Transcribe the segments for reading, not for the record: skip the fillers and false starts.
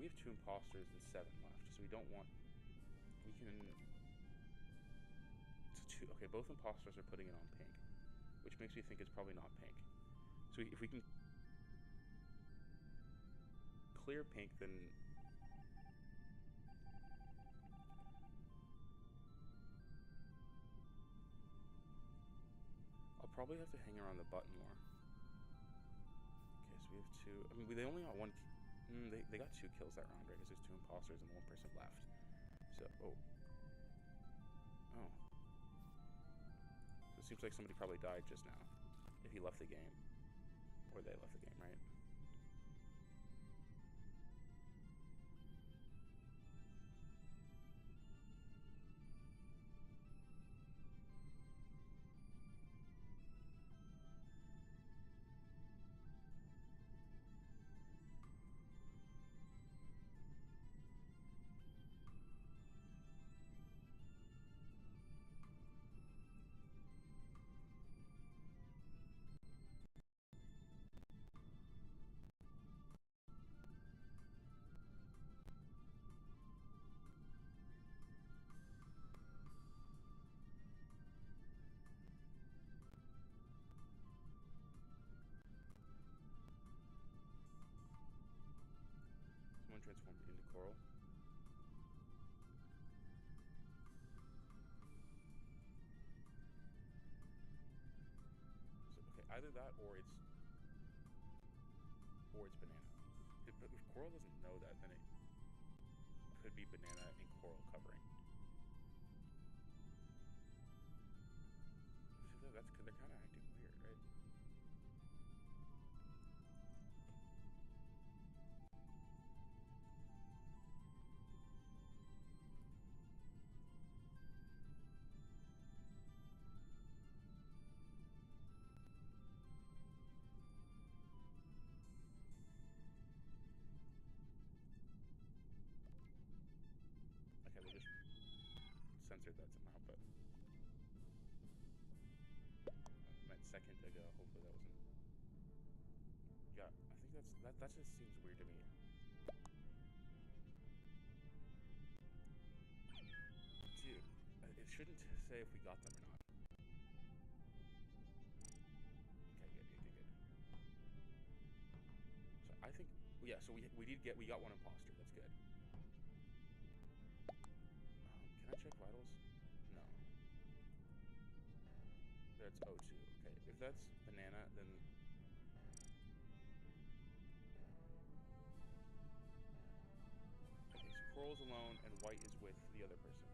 we have 2 imposters and 7 left, so we don't want... We can... It's 2... Okay, both imposters are putting it on pink, which makes me think it's probably not pink. So if we can clear pink, then... I'll probably have to hang around the button more. Okay, so we have 2... I mean, they only got 1... They got 2 kills that round, right? Because there's 2 imposters and 1 person left. So, oh. So it seems like somebody probably died just now. If he left the game. Or they left the game, right? Someone transformed into coral. So, okay, either that or it's banana. If coral doesn't know that, then it could be banana and coral covering. So that's because they're kind of acting weird, right? Okay, they just censored that somehow, but I meant second ago. Hopefully that wasn't. Yeah, I think that just seems weird to me. Dude, it shouldn't say if we got them or not. Okay, good. So I think, yeah. So we got 1 imposter. That's good. Can I check vitals? No. That's O2. Okay, if that's banana, then... Okay, so coral's alone and white is with the other person.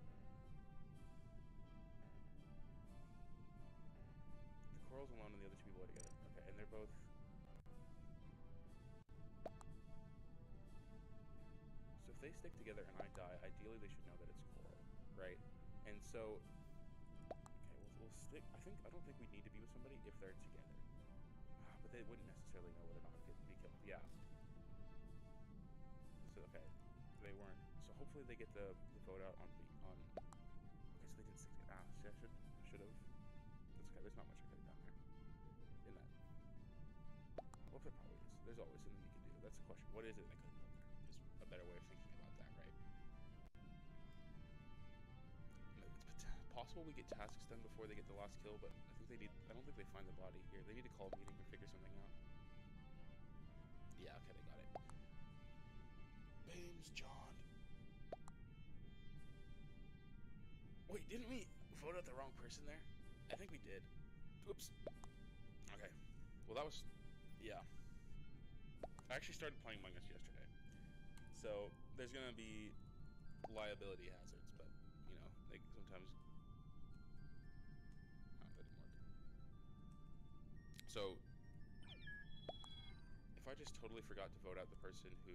The coral's alone and the other 2 people are together. Okay, and they're both... So if they stick together and I die, ideally they should know that it's coral, right? And so... Okay, we'll stick... I don't think we need to be with somebody if they're together. But they wouldn't necessarily know whether or not to be killed. Yeah. So, okay. They weren't... So hopefully they get the vote out on... Okay, so they didn't stick together. See, I should have... That's okay. There's not much I could have done there. In that. Well, there probably is. There's always something you can do. That's the question. What is it that could have done there? Is a better way of thinking about that, right? It's possible we get tasks done before they get the last kill, but I don't think they find the body here. They need to call a meeting and figure something out. Yeah, okay, they got it. Bames John. Wait, didn't we vote out the wrong person there? I think we did. Oops. Okay. Well, that was... Yeah. I actually started playing Among Us yesterday. So, there's gonna be liability hazards, but, you know, like, sometimes... Oh, that didn't work. So, if I just totally forgot to vote out the person who,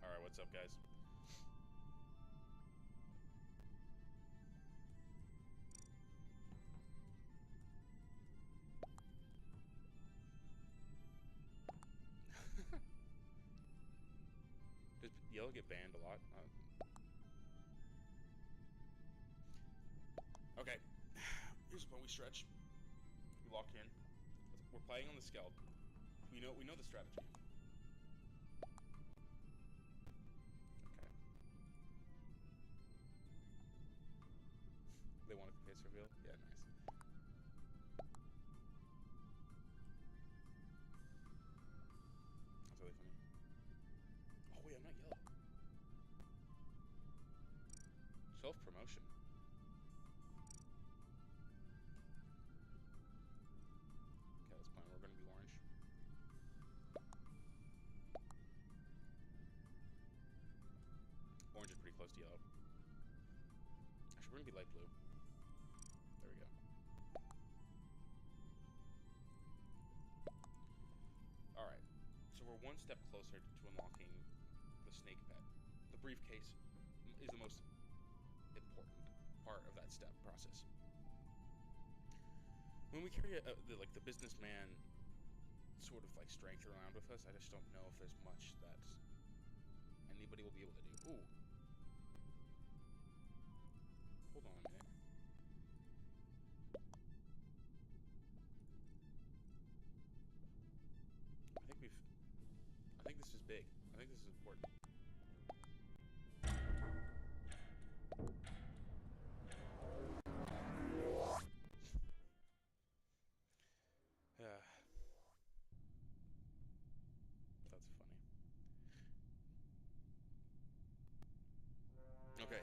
Alright, what's up, guys? yellow get banned a lot. Okay. Here's the point. We stretch. We lock in. We're playing on the Skeld. We know the strategy. Okay. They want a face reveal? Yeah, nice. That's really funny. Oh wait, I'm not yellow. Self-promotion. Okay, that's fine. We're gonna be orange. Orange is pretty close to yellow. Actually, we're gonna be light blue. There we go. Alright. So we're one step closer to unlocking the snake pet. The briefcase is the most important part of that step process. When we carry the businessman sort of like strength around with us, I just don't know if there's much that anybody will be able to do. Ooh. Hold on a minute. I think this is big. I think this is important. That's funny. Okay.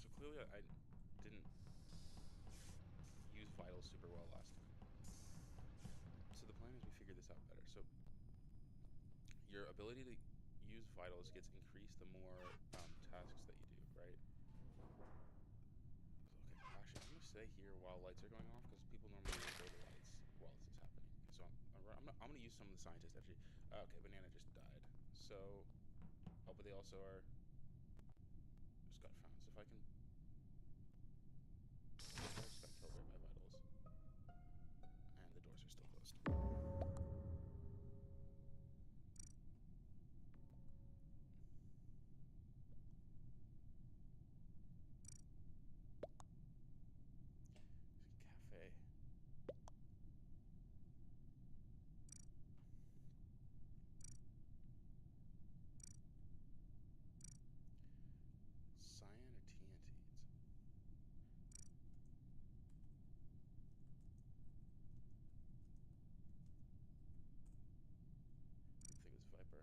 So clearly I didn't use vitals super well last time. So the plan is we figure this out better. So your ability to use vitals gets increased the more tasks that you do, right? Okay, actually, I'm gonna stay here while lights are going off because people normally go to lights while this is happening. So I'm gonna use some of the scientists actually. Okay, banana just died. So, oh, but they also are just got found. So if I can, I just got killed right by vitals, and the doors are still closed. Cafe. Cyan or TNTs? I think it was Viper.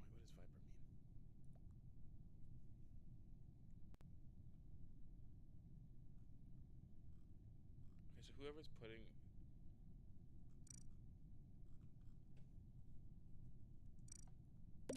Wait, what does Viper mean? Okay, so whoever's putting... I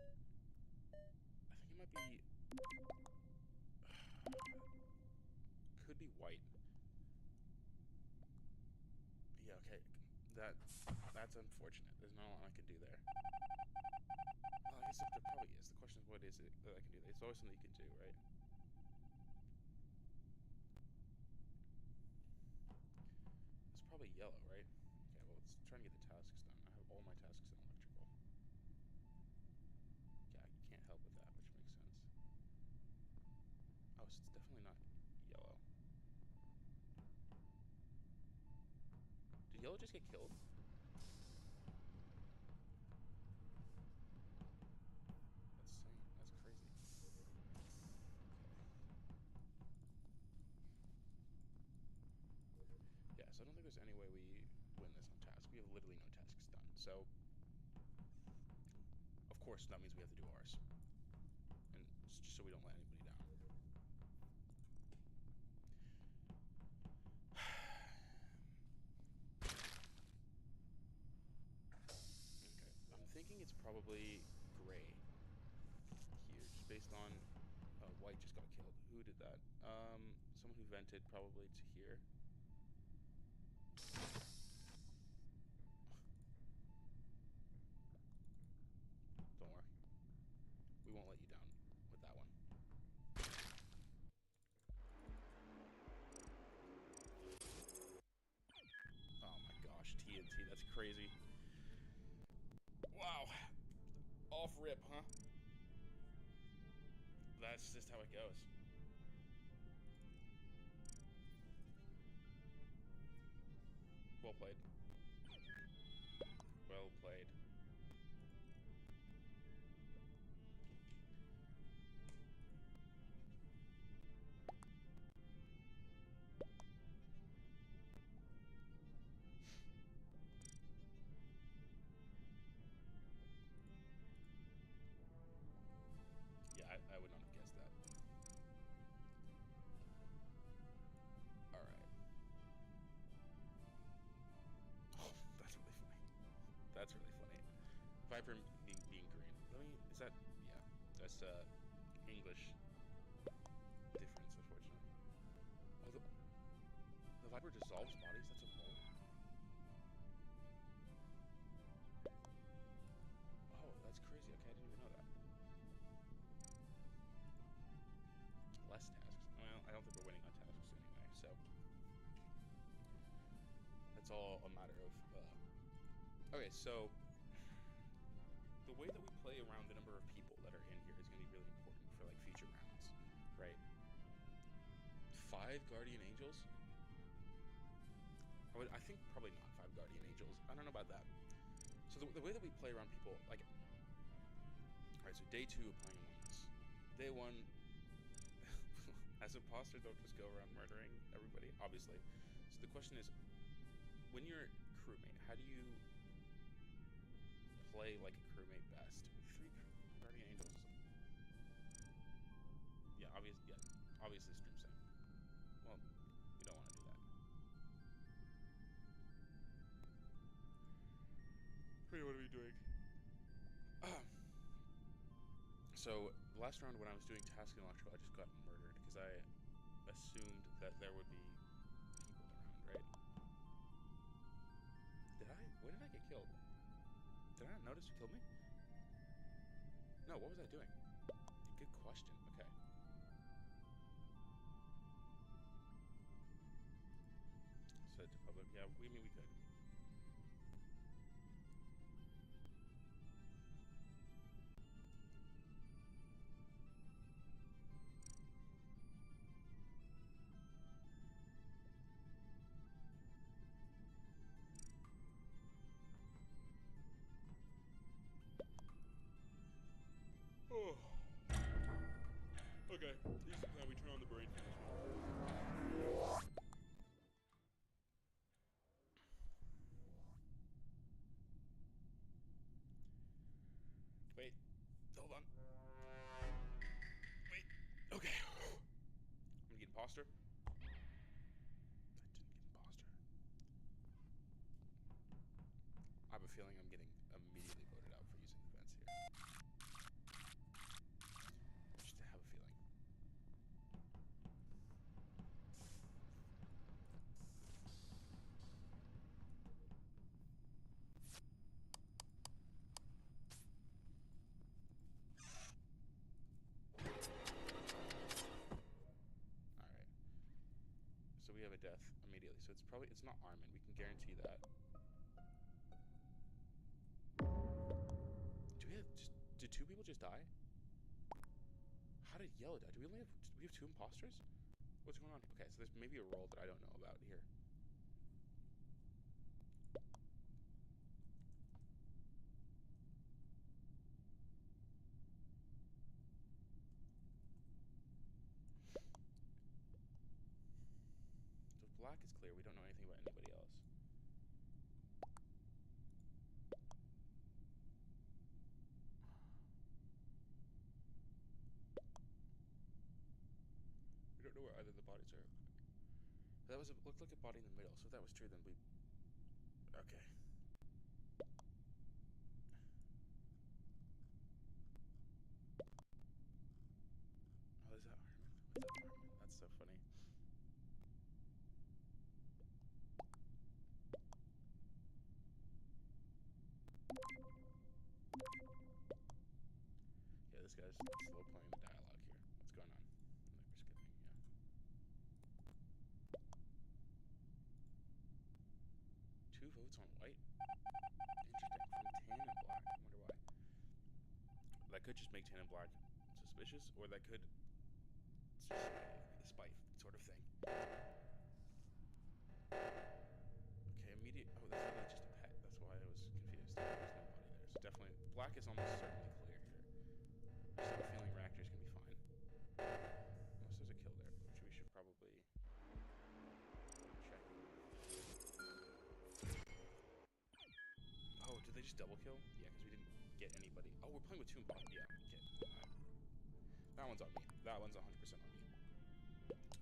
think it might be... Could be white. Yeah, okay. That's unfortunate. There's not a lot I can do there. Well, I guess there probably is. The question is, what is it that I can do? It's always something you can do, right? It's probably yellow, right? Okay, well, let's try and get the tasks done. I have all my tasks in electrical. Yeah, you can't help with that, which makes sense. Oh, so it's definitely not yellow. Did yellow just get killed? That's insane. That's crazy. Okay. Yeah, so I don't think there's any way we win this on task. We have literally no tasks done. So, of course, that means we have to do ours. And it's just so we don't let anybody down. Okay, I'm thinking it's probably based on... White just got killed. Who did that? Someone who vented probably to here. Don't worry. We won't let you down with that one. Oh my gosh, TNT, that's crazy. Wow. Off rip, huh? That's just how it goes. Well played. Well played. Yeah, I would not have guessed that. Alright. Oh, that's really funny. That's really funny. Viper being green. Let me... Is that... Yeah. That's, English difference, unfortunately. Oh, the Viper dissolves bodies? That's a mole? Oh, that's crazy. Okay, I didn't even know that. Less tasks. Well, I don't think we're winning on tasks anyway, so... That's all a matter of, Okay, so... The way that we play around the number of people that are in here is going to be really important for, like, future rounds, right? 5 Guardian Angels? I think probably not 5 Guardian Angels. I don't know about that. So the way that we play around people, like... Alright, so day 2 of playing Among Us. Day 1... As imposters, don't just go around murdering everybody, obviously. So the question is, when you're crewmate, how do you play like a crewmate best? 3 Guardian Angels. Yeah, obviously stream sim. Well, you don't want to do that. Wait, what are we doing? So, last round when I was doing task and electrical, I just got murdered because I assumed that there would be people around, right? Did I? When did I get killed? Did I not notice you killed me? No, what was I doing? Good question. Okay. Said to public. Yeah, we mean we could. Oh. Okay. This is how we turn on the brain. Wait. Hold on. Wait. Okay. I'm gonna get imposter. I didn't get imposter. I have a feeling I'm getting immediately voted out for using the vents here. Just to have a feeling. Alright. So we have a death immediately. So it's not Armin. We can guarantee that. Did 2 people just die? How did Yellow die? Do we have 2 imposters? What's going on? Okay, so there's maybe a role that I don't know about here. So if black is clear, we don't know anything about anybody else. We don't know where either of the bodies are. That looked like a body in the middle, so if that was true, then we... Okay. guys. Slow playing the dialogue here. What's going on? We're skipping, yeah. 2 votes on white? Interesting. From tan and black. I wonder why. That could just make tan and black suspicious, or that could spite sort of thing. Okay, immediate. Oh, that's really just a pet. That's why I was confused. There's nobody there. So definitely, black is almost certainly clear here. I just have a feeling reactor's gonna be fine. Unless there's a kill there, which we should probably check. Oh, did they just double kill? Yeah, because we didn't get anybody. Oh, we're playing with 2 imposters. Yeah, okay. That one's on me. That one's 100% on me.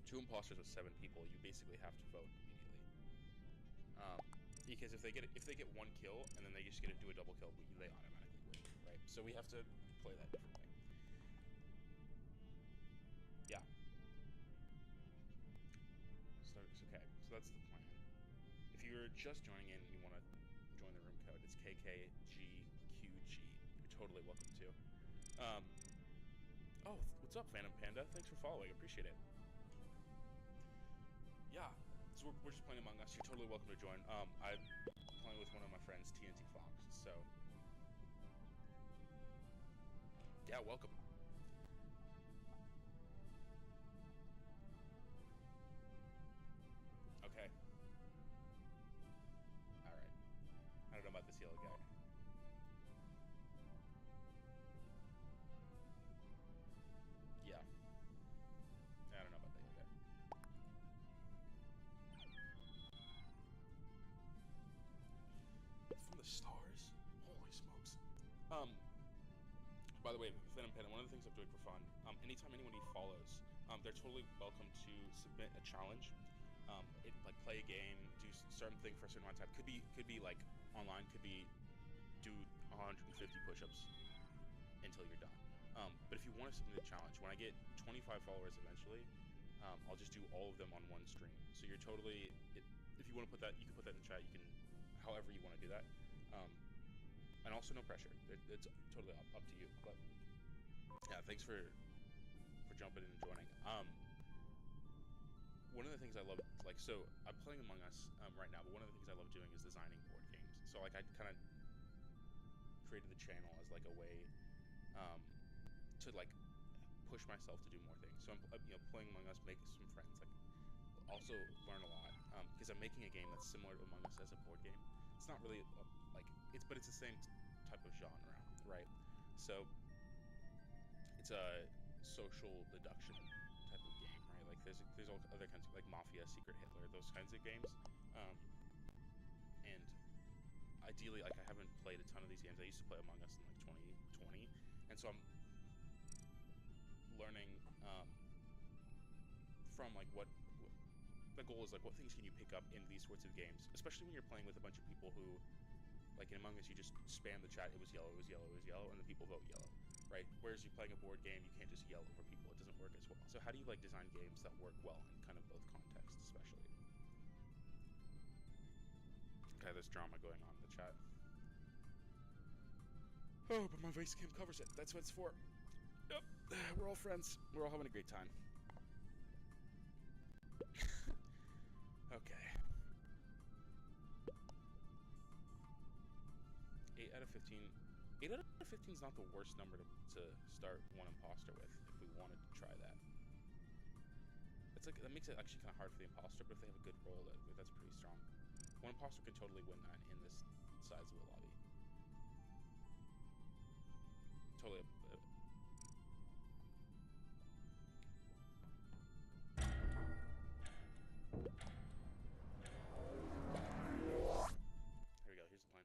2 imposters with 7 people, you basically have to vote immediately. Because if they get 1 kill and then they just get to do a double kill, they automatically win, right? So we have to play that differently. Yeah. So okay. So that's the plan. If you're just joining in and you want to join the room code, it's KKGQG. You're totally welcome to. Oh, what's up, Phantom Panda? Thanks for following. Appreciate it. Yeah. So we're just playing Among Us. You're totally welcome to join. I'm playing with one of my friends, TNT Fox. So yeah, welcome. Okay. All right. I don't know about this yellow guy. Yeah. I don't know about that yellow guy. From the stars? Holy smokes. By the way, Venom Pen, one of the things I'm doing for fun, anytime anybody follows, they're totally welcome to submit a challenge. Like play a game, do certain thing for a certain amount of time. Could be like online, could be do 150 push-ups until you're done. But if you want to submit a challenge, when I get 25 followers eventually, I'll just do all of them on one stream. So you're totally, if you want to put that, you can put that in the chat. You can, however you want to do that. And also no pressure. It's totally up to you. But yeah, thanks for jumping in and joining. One of the things I love, like, so I'm playing Among Us right now, but one of the things I love doing is designing board games. So like I kind of created the channel as like a way to like push myself to do more things. So I'm playing Among Us, make some friends, like also learn a lot because I'm making a game that's similar to Among Us as a board game. It's not really like but it's the same type of genre, right? So it's a social deduction type of game, right? Like there's all other kinds of like Mafia, Secret Hitler, those kinds of games. And ideally, like I haven't played a ton of these games. I used to play Among Us in like 2020, and so I'm learning from like what the goal is, like what things can you pick up in these sorts of games, especially when you're playing with a bunch of people who, like in Among Us, you just spam the chat, it was yellow, it was yellow, it was yellow, and the people vote yellow, right? Whereas you're playing a board game, you can't just yell over people, it doesn't work as well. So how do you like design games that work well in kind of both contexts, especially? Okay, there's drama going on in the chat. Oh, but my face cam covers it. That's what it's for. Yep, we're all friends. We're all having a great time. Okay. 8 out of 15. 8 out of 15 is not the worst number to start one imposter with, if we wanted to try that. It's like, that makes it actually kind of hard for the imposter, but if they have a good roll, that's pretty strong. One imposter could totally win that in this size of a lobby. Totally. Here we go, here's the plan.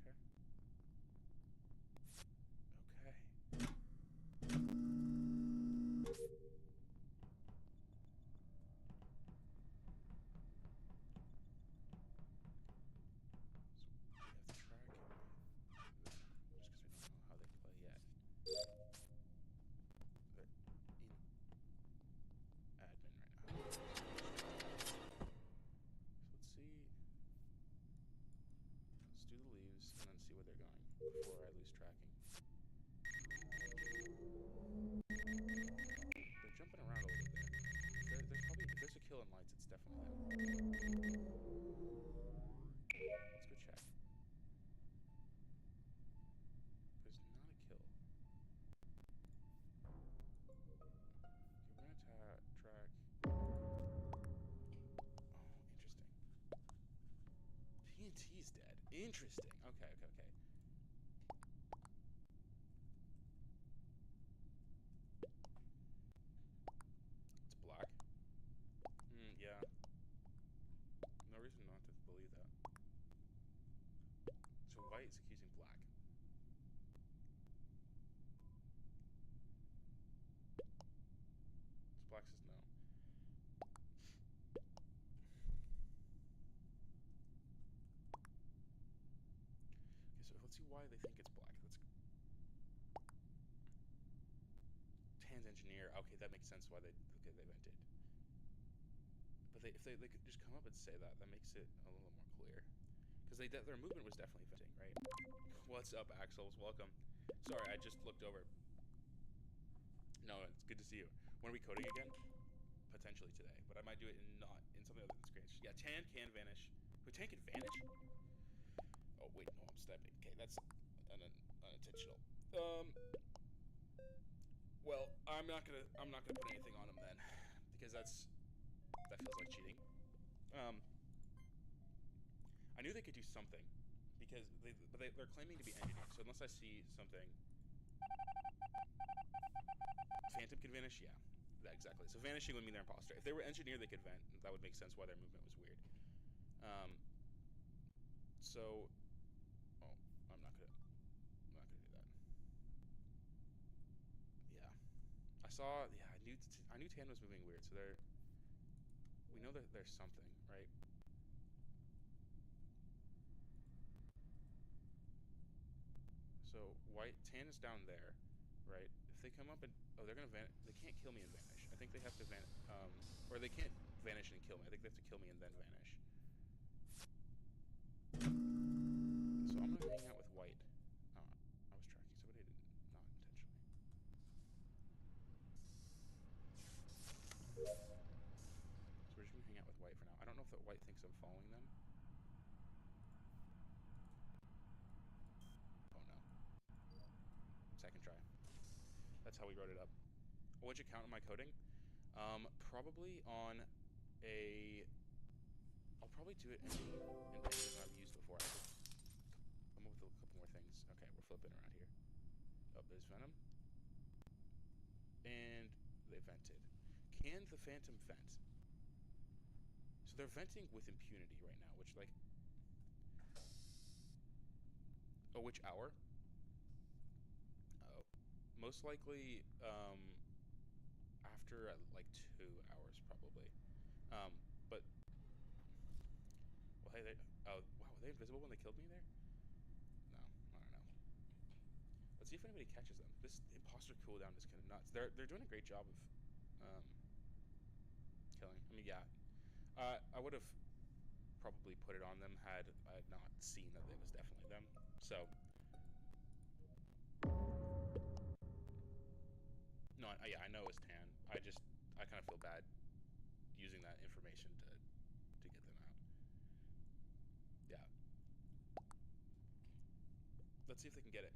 Okay. definitely them. Let's go check. There's not a kill. Okay, we're gonna track. Oh, interesting. TNT's dead. Interesting. Okay, okay, okay. It's black. Yeah. No reason not to believe that. So white is accusing black. So black says no. Okay, so let's see why they think it's black. Let's. Tan's engineer. Okay, that makes sense why they. Okay, they vented. But if they could just come up and say that, that makes it a little more clear. Because their movement was definitely venting, right? What's up, Axels? Welcome. Sorry, I just looked over. No, it's good to see you. When are we coding again? Potentially today, but I might do it in something other than Scratch. Yeah, Tan can vanish. But Tan can vanish? Oh wait, no, I'm stepping. Okay, that's unintentional. Well, I'm not gonna put anything on him then, because that feels like cheating. I knew they could do something, because they're claiming to be engineers. So unless I see something, Phantom can vanish. Yeah, exactly. So vanishing would mean they're imposter. If they were engineer, they could vent. That would make sense why their movement was weird. So, oh, I'm not gonna do that. Yeah, I saw. Yeah, I knew Tan was moving weird. So we know that there's something, right? So Tan is down there, right? If they come up and they're gonna vanish. They can't kill me and vanish. I think they have to vanish, or they can't vanish and kill me. I think they have to kill me and then vanish. So I'm gonna hang out with white. I was tracking somebody, not intentionally. So we're just gonna hang out with white for now. I don't know if that white thinks I'm following them. Oh no. Second try. That's how we wrote it up. What'd you count on my coding? Probably on a. I'll probably do it in an engine I've used before. Come up with a couple more things. Okay, we're flipping around here. Oh, there's Venom. And they vented. Can the Phantom vent? So they're venting with impunity right now, which like. Oh, which hour? Oh, most likely after like 2 hours probably. But well, hey, oh wow, were they invisible when they killed me there? No, I don't know. Let's see if anybody catches them. This imposter cooldown is kind of nuts. They're doing a great job of killing. I mean, yeah, I would have probably put it on them had I not seen that it was definitely them. So no, yeah, I know it's Tan. I kind of feel bad using that information to get them out. Yeah. Let's see if they can get it.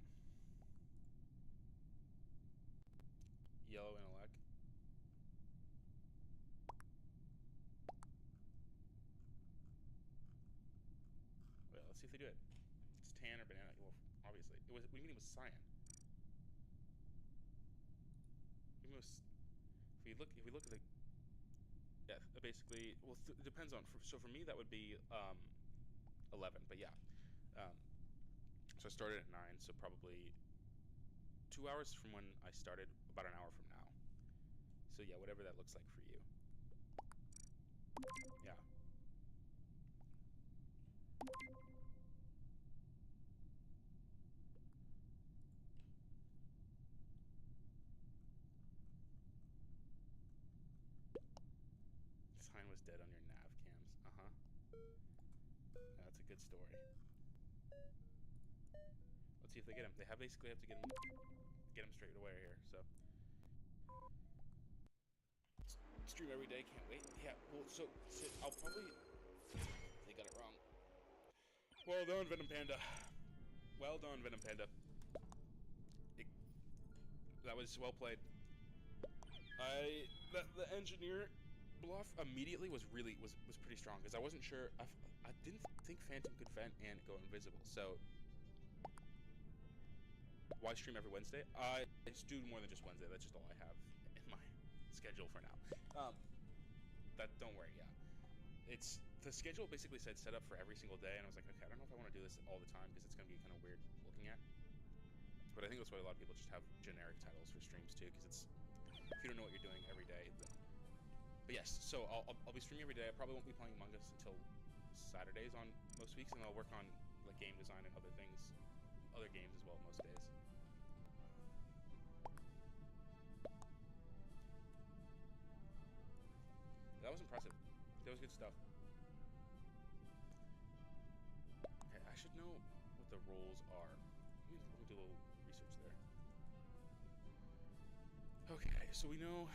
Yellow and Elec. Well, let's see if they do it. It's Tan or Banana. Well, obviously, it was. What do you mean it was Cyan? It was. If we look at the. Yeah, basically. Well, it depends on. So for me, that would be 11. But yeah. So I started at 9. So probably 2 hours from when I started. About an hour from now. So yeah, whatever that looks like for you. Yeah. Sign was dead on your nav cams. Uh-huh. That's a good story. Let's see if they get him. They basically have to get him straight away here, so. stream every day. Can't wait. Yeah. Well, so I'll probably. They got it wrong. Well done, Venom Panda. Well done, Venom Panda. That was well played. The engineer bluff immediately was pretty strong because I wasn't sure. I didn't think Phantom could vent and go invisible. So why stream every Wednesday? I just do more than just Wednesday. That's just all I have in my schedule for now. Don't worry. Yeah, it's the schedule basically said set up for every single day, and I was like, okay, I don't know if I want to do this all the time because it's gonna be kind of weird looking at. But I think that's why a lot of people just have generic titles for streams too, because it's if you don't know what you're doing every day. But yes, so I'll be streaming every day. I probably won't be playing Among Us until Saturdays on most weeks, and I'll work on like game design and other things, other games as well most days. That was impressive. That was good stuff. Okay, I should know what the roles are. Let me do a little research there. Okay, so we know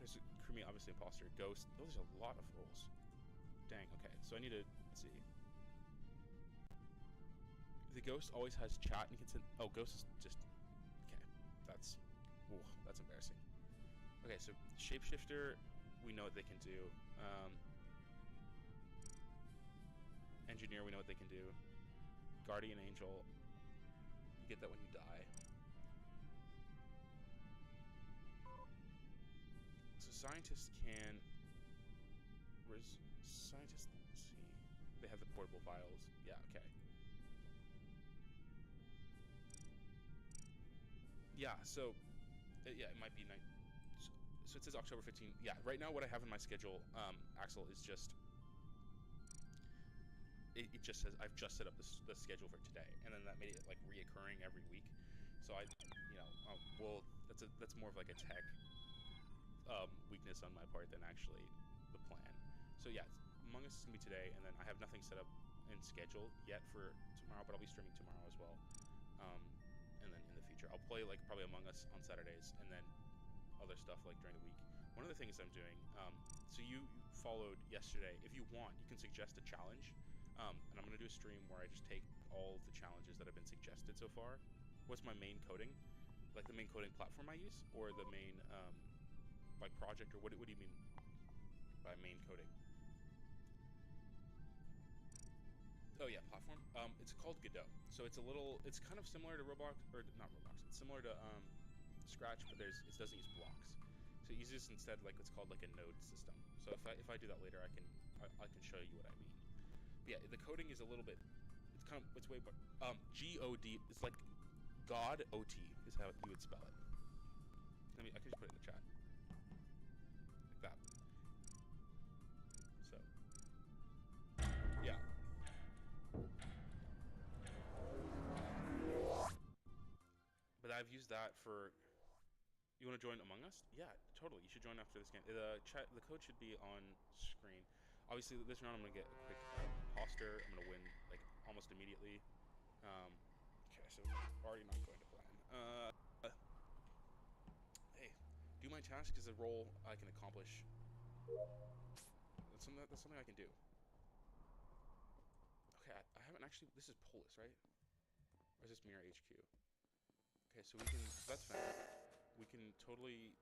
there's Krumi, obviously imposter, ghost. Oh, there's a lot of roles. Dang. Okay, so I need to see. The ghost always has chat and consent. Oh, ghost is just okay. That's embarrassing. Okay, so shapeshifter, we know what they can do. Engineer, we know what they can do. Guardian angel, you get that when you die. So scientists can. Scientists? Let's see. They have the portable files. Yeah. Okay. Yeah. So, yeah, it might be night. So it says October 15th. Yeah, right now what I have in my schedule, Axel, is just... It just says I've just set up the schedule for today, and then that made it like reoccurring every week. So I, well, that's more of like a tech weakness on my part than actually the plan. So yeah, Among Us is gonna be today, and then I have nothing set up in schedule yet for tomorrow, but I'll be streaming tomorrow as well. And then in the future, I'll play like probably Among Us on Saturdays, and then other stuff like during the week. One of the things I'm doing, so you followed yesterday. If you want, you can suggest a challenge, and I'm gonna do a stream where I just take all of the challenges that have been suggested so far. What's my main coding, like the main coding platform I use, or the main like project, or what do you mean by main coding? Oh yeah, platform. It's called Godot. So it's kind of similar to Roblox, or not Roblox. It's similar to Scratch, but it doesn't use blocks. So it uses instead like what's called like a node system. So if I do that later, I can show you what I mean. But yeah, the coding is a little bit. It's way more. God. It's like God OT is how you would spell it. I can just put it in the chat. Like that. So yeah. But I've used that for. You want to join Among Us? Yeah, totally. You should join after this game. The code should be on screen. Obviously, this round I'm gonna get a quick imposter. I'm gonna win like almost immediately. Okay, so already not going to plan. Hey, do my task is a role I can accomplish. That's something I can do. Okay, I haven't actually. This is Polis, right? Or is this Mirror HQ? Okay, so we can. That's fine. We can totally.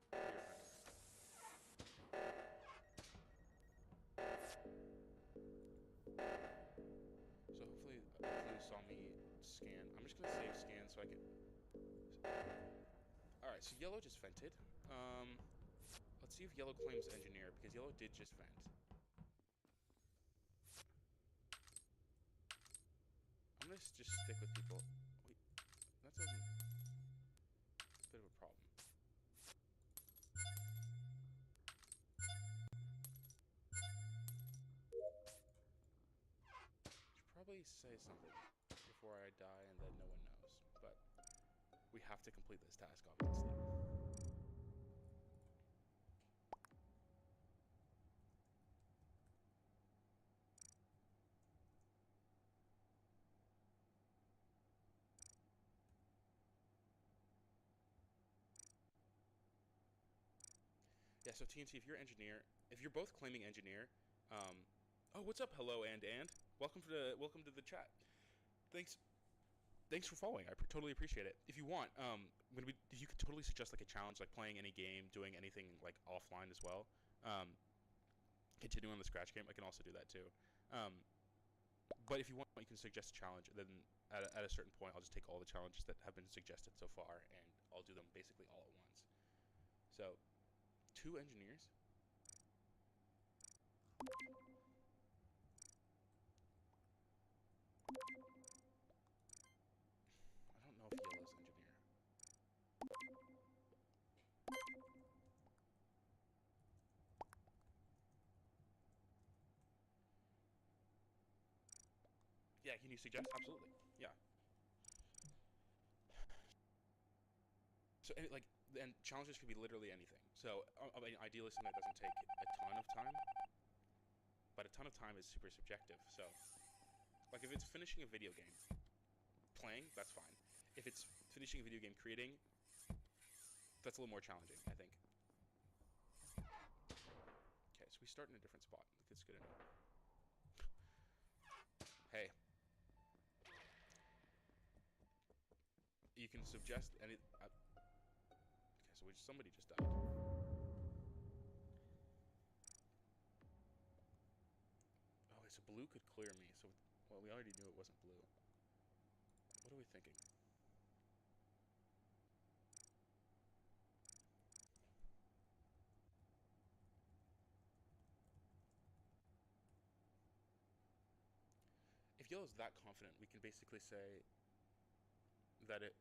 So hopefully you saw me scan. I'm just gonna save scan so I can. All right, so yellow just vented. Let's see if yellow claims engineer because yellow did just vent. I'm gonna just stick with people. Wait, that doesn't. Bit of a problem. Should probably say something before I die and then no one knows. But we have to complete this task, obviously. Yeah, so TNT, if you're engineer, if you're both claiming engineer, oh, what's up? Hello, and welcome to the chat. Thanks, thanks for following. I totally appreciate it. If you want, you could totally suggest like a challenge, like playing any game, doing anything like offline as well. Continuing on the Scratch game, I can also do that too. But if you want, you can suggest a challenge. Then at a certain point, I'll just take all the challenges that have been suggested so far, and I'll do them basically all at once. So, 2 engineers. I don't know if yellow's engineer. Yeah, can you suggest? Absolutely. Yeah. So, and challenges could be literally anything. So, I mean, ideally something that doesn't take a ton of time, but a ton of time is super subjective. So, like if it's finishing a video game, playing, that's fine. If it's finishing a video game creating, that's a little more challenging, I think. Okay, so we start in a different spot. That's good enough. Hey. You can suggest any... okay, so somebody just died. Oh, so blue could clear me. So, well, we already knew it wasn't blue. What are we thinking? If yellow's that confident, we can basically say that it...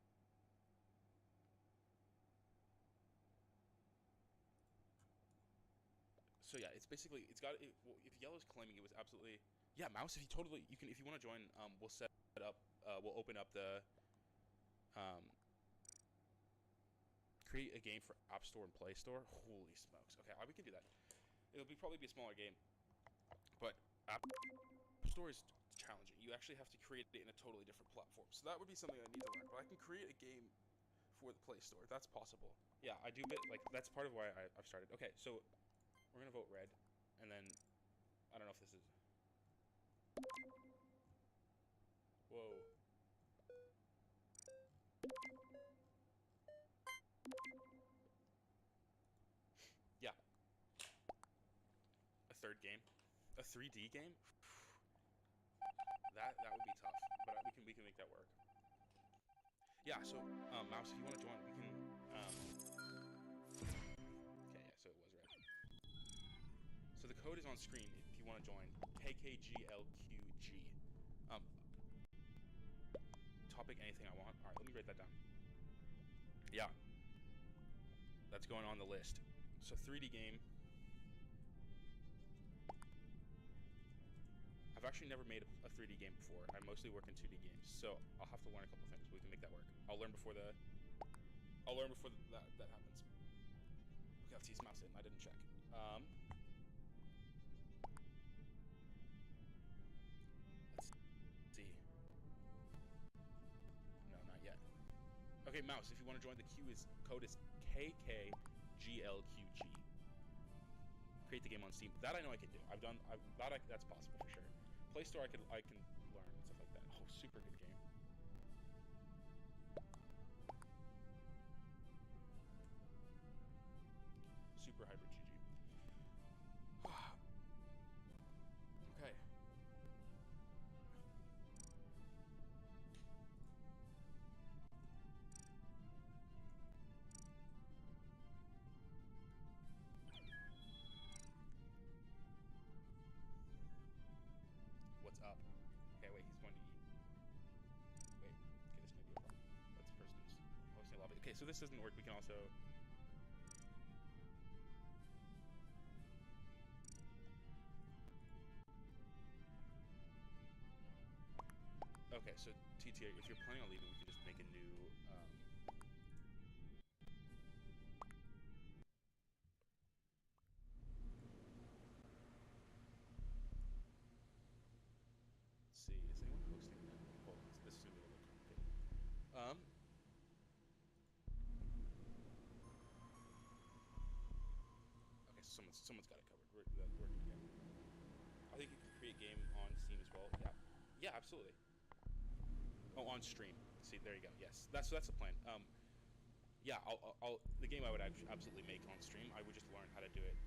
So yeah, it's basically, it's got, well, if yellow's claiming it was absolutely... Yeah, mouse, if you totally, you can, if you want to join, we'll set up, we'll open up the, create a game for App Store and Play Store. Holy smokes. Okay, we can do that. It'll probably be a smaller game, but App Store is challenging. You actually have to create it in a totally different platform. So that would be something I need to learn. But I can create a game for the Play Store. That's possible. Yeah, I do that's part of why I've started. Okay, so we're gonna vote red, and then I don't know if this is. Whoa. Yeah. A third game, a 3D game. That would be tough, but we can make that work. Yeah. So mouse, if you want to join, we can. Okay. Yeah. So it was red. So the code is on screen if you want to join. KKGLQG. Topic anything I want. All right. Let me write that down. Yeah. That's going on the list. So 3D game. I've actually never made a 3D game before. I mostly work in 2D games, so I'll have to learn a couple things, but we can make that work. I'll learn before that happens. Okay, let's use mouse in. I didn't check. Let's see. No, not yet. Okay, mouse, if you want to join, the code is KKGLQG. Create the game on Steam. That I know I can do. That's possible for sure. Play Store I can learn and stuff like that. Oh, super good game. Super Hybrid GG. Okay. What's up? Okay, wait, he's going to eat. Wait, okay, this might be a problem. That's the person who's hosting a lobby. Okay, so this doesn't work. We can also... Okay, so TTA, if you're planning on leaving, we can just make a new... Let's see, is anyone hosting that? Well, this is going to be a little complicated. someone's got it covered. We're good to go. I think you can create game on Steam as well. Yeah. Yeah, absolutely. Oh, on stream. See, there you go. Yes, that's the plan. Yeah, the game I would absolutely make on stream. I would just learn how to do it.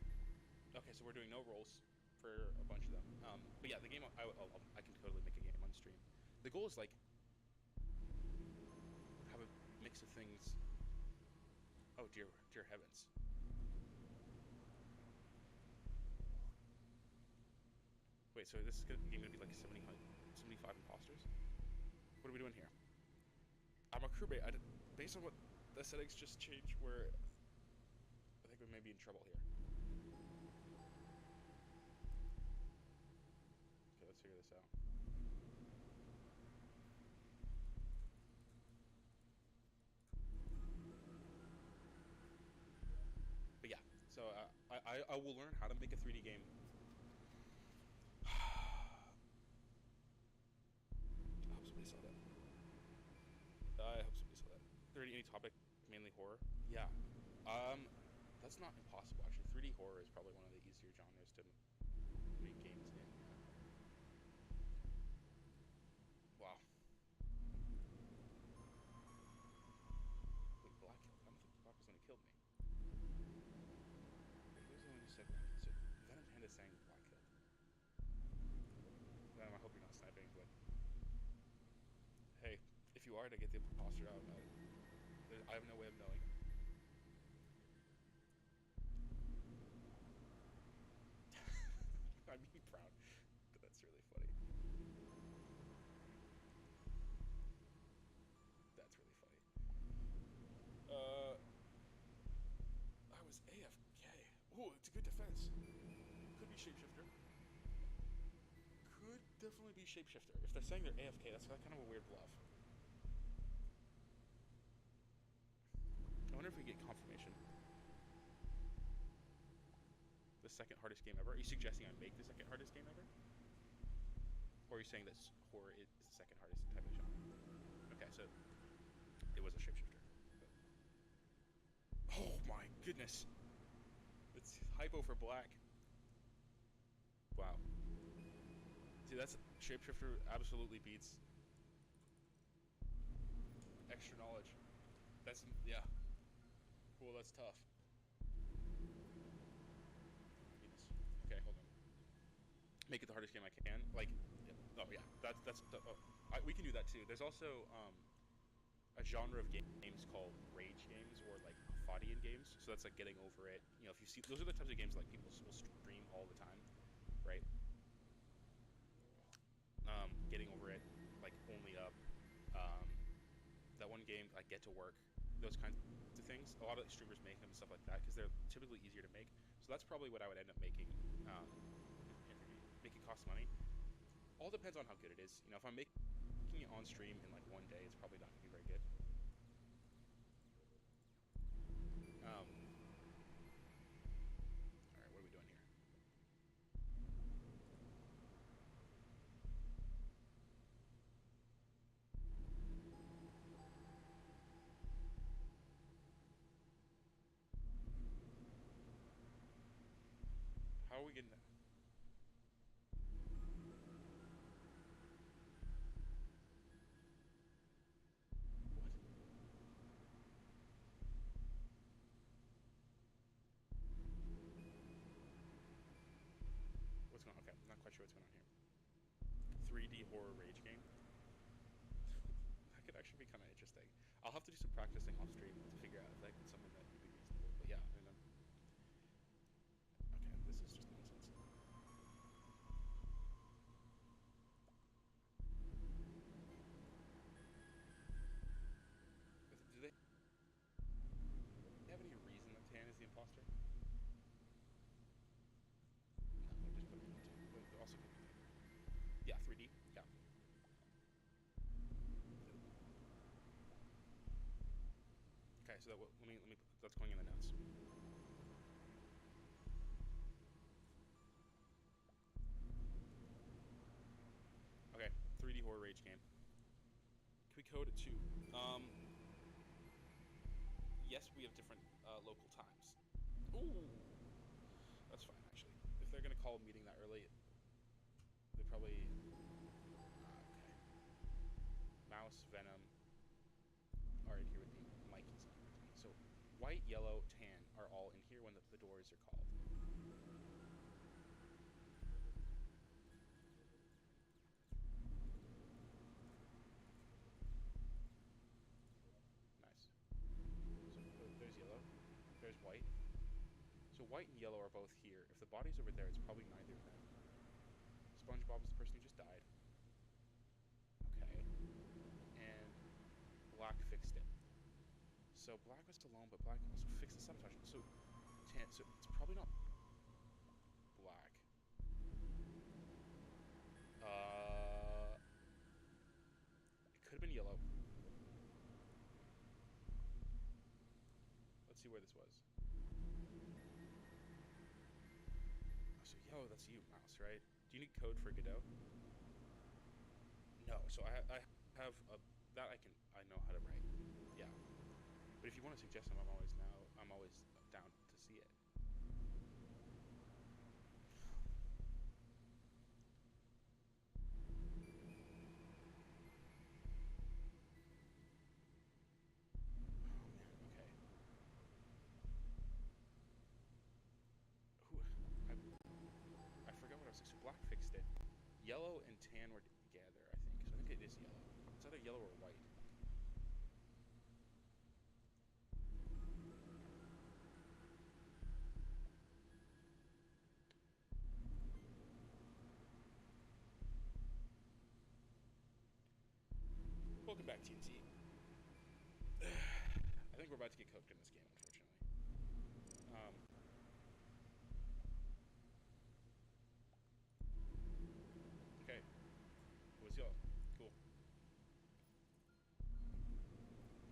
Okay, so we're doing no rolls for a bunch of them. But yeah, the game I can totally make a game on stream. The goal is like have a mix of things. Oh dear heavens. Wait, so this game gonna be like 75 imposters? What are we doing here? I'm a crewmate. Based on what the settings just changed, where I think we may be in trouble here. Okay, let's figure this out. But yeah, so I will learn how to make a 3D game. I hope somebody saw that. I hope somebody saw that. 3D any topic, mainly horror. Yeah. That's not impossible actually. 3D horror is probably one of the easier genres to make games in. Wow. Wait, Black killed. I don't think Black was gonna kill me. Wait, who's the one who said Black? So Venom Panda saying Black killed. Venom, I hope you're not sniping, but hey, if you are to get the imposter out, I have no way of knowing. I'm being proud. That's really funny. That's really funny. I was AFK. Oh, it's a good defense. Could be shapeshifter. Could definitely be shapeshifter. If they're saying they're AFK, that's kind of a weird bluff. I wonder if we get confirmation. The second hardest game ever? Are you suggesting I make the second hardest game ever? Or are you saying that horror is the second hardest type of genre? Okay, so it was a shapeshifter. But... Oh my goodness! It's hypo for Black. Wow. See, that's shapeshifter absolutely beats extra knowledge. That's yeah. Cool, that's tough. Okay, hold on. Make it the hardest game I can. Like, oh yeah, that's. We can do that too. There's also a genre of games called rage games or like Fadian games. So that's like getting over it. You know, if you see, those are the types of games like people will stream all the time, right? Getting over it, like Only Up, that one game like Get to Work, those kinds of things. A lot of streamers make them and stuff like that because they're typically easier to make. So that's probably what I would end up making. Make it cost money. All depends on how good it is. You know, if I'm making it on stream in like one day, it's probably not gonna be very good. All right, what are we doing here? How are we getting that? What's going on? Okay, I'm not quite sure what's going on here. 3D horror rage game. That could actually be kind of interesting. I'll have to do some practicing off stream to figure out if that's something that would be reasonable. But yeah, I mean, okay, this is just nonsense. Do they have any reason that Tan is the imposter? No, they're just putting it on 2. But they're also putting it. Yeah, 3D. Yeah. Okay, so let me. That's going in the notes. Okay, 3D horror rage game. Can we code it too? Yes, we have different local times. Ooh, that's they're gonna call a meeting that early, they probably. Okay. Mouse, Venom are in here with me. Mikey's in here with me. So white, yellow, tan are all in here when the doors are called. Nice. So there's yellow. There's white. So white and yellow are both here. If the body's over there, it's probably neither of them. SpongeBob is the person who just died. Okay. And black fixed it. So black was alone, but black also fixed the sabotage. So tan. So it's probably not black. It could have been yellow. Let's see where this was. So yellow, that's you, Mouse, right? Do you need code for Godot? No. So I have a that I know how to write. Yeah. But if you want to suggest them, I'm always down to see it. Oh man. Okay. Who? I forgot what I was saying. So black fixed it. Yellow and tan were together, I think. So I think it is yellow. It's either yellow or white. Welcome back, TNT. I think we're about to get cooked in this game, unfortunately. Okay. It was yellow. Cool.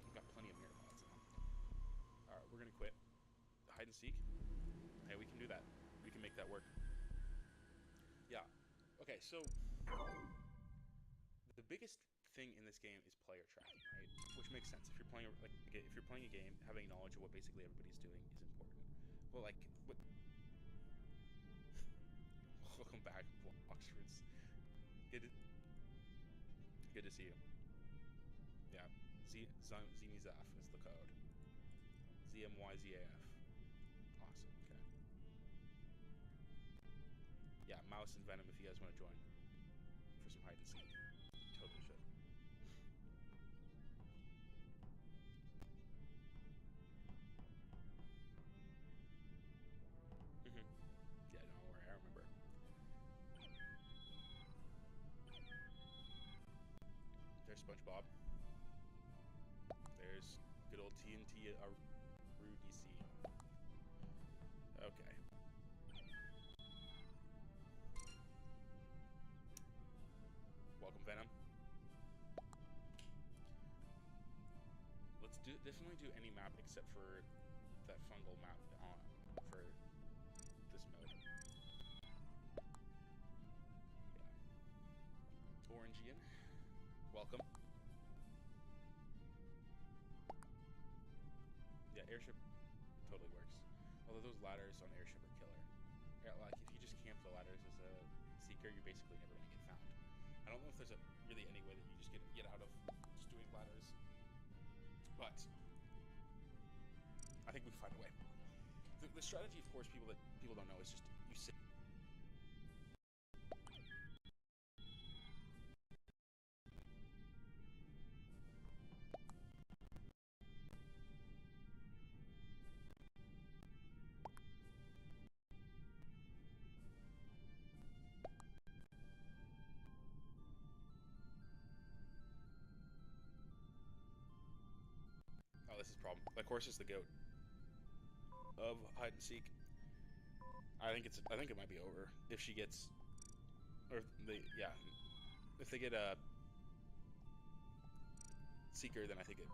We've got plenty of mirror pods now. Alright, we're gonna quit. Hide and seek. Hey, we can do that. We can make that work. Yeah. Okay, so the biggest thing in this game is player tracking, right? Which makes sense. If you're playing if you're playing a game, having knowledge of what basically everybody's doing is important. Well, like what? Welcome back, Oxfords. Good, good to see you. Yeah, Zenizaf is the code. ZMYZAF. Awesome. Okay. Yeah, Mouse and Venom. If you guys want to join for some hide and seek, totally should. Mhm. Yeah, don't worry. I remember. There's SpongeBob. There's good old TNT Rudy C. Okay. Welcome, Venom. Let's definitely do any map except for that fungal map for this mode. Yeah. Orangian. Welcome. Yeah, airship totally works. Although those ladders on airship are killer. Yeah, like if you just camp the ladders as a seeker, you're basically never gonna get found. I don't know if there's really any way that you just get out of just doing ladders, but I think we can find a way. The strategy, of course, people don't know is just you sit. Oh, this is a problem. Of course, is the goat of hide and seek. I think it might be over if she gets, or if they get a seeker, then I think it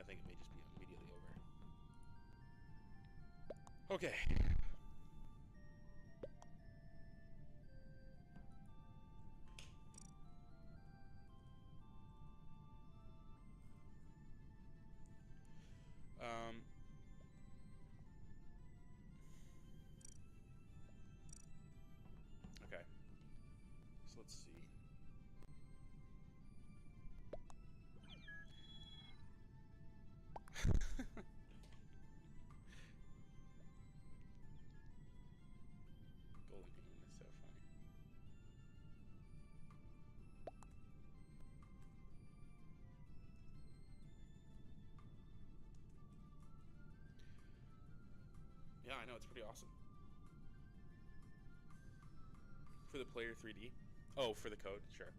may just be immediately over. Okay. Um. let's see. Golden Hand is so funny. Yeah, I know, it's pretty awesome. For the player 3D? Oh, for the code, sure.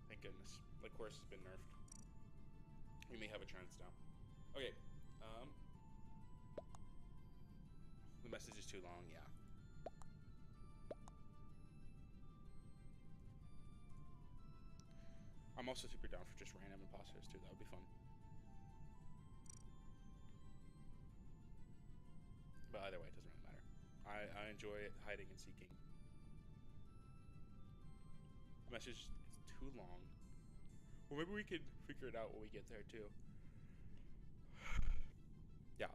Thank goodness. Like, course has been nerfed. We may have a chance now. Okay. The message is too long, yeah. I'm also super down for just random imposters too. That would be fun. But either way, it doesn't really matter. I enjoy hiding and seeking. The message is too long. Well, maybe we could figure it out when we get there too. Yeah.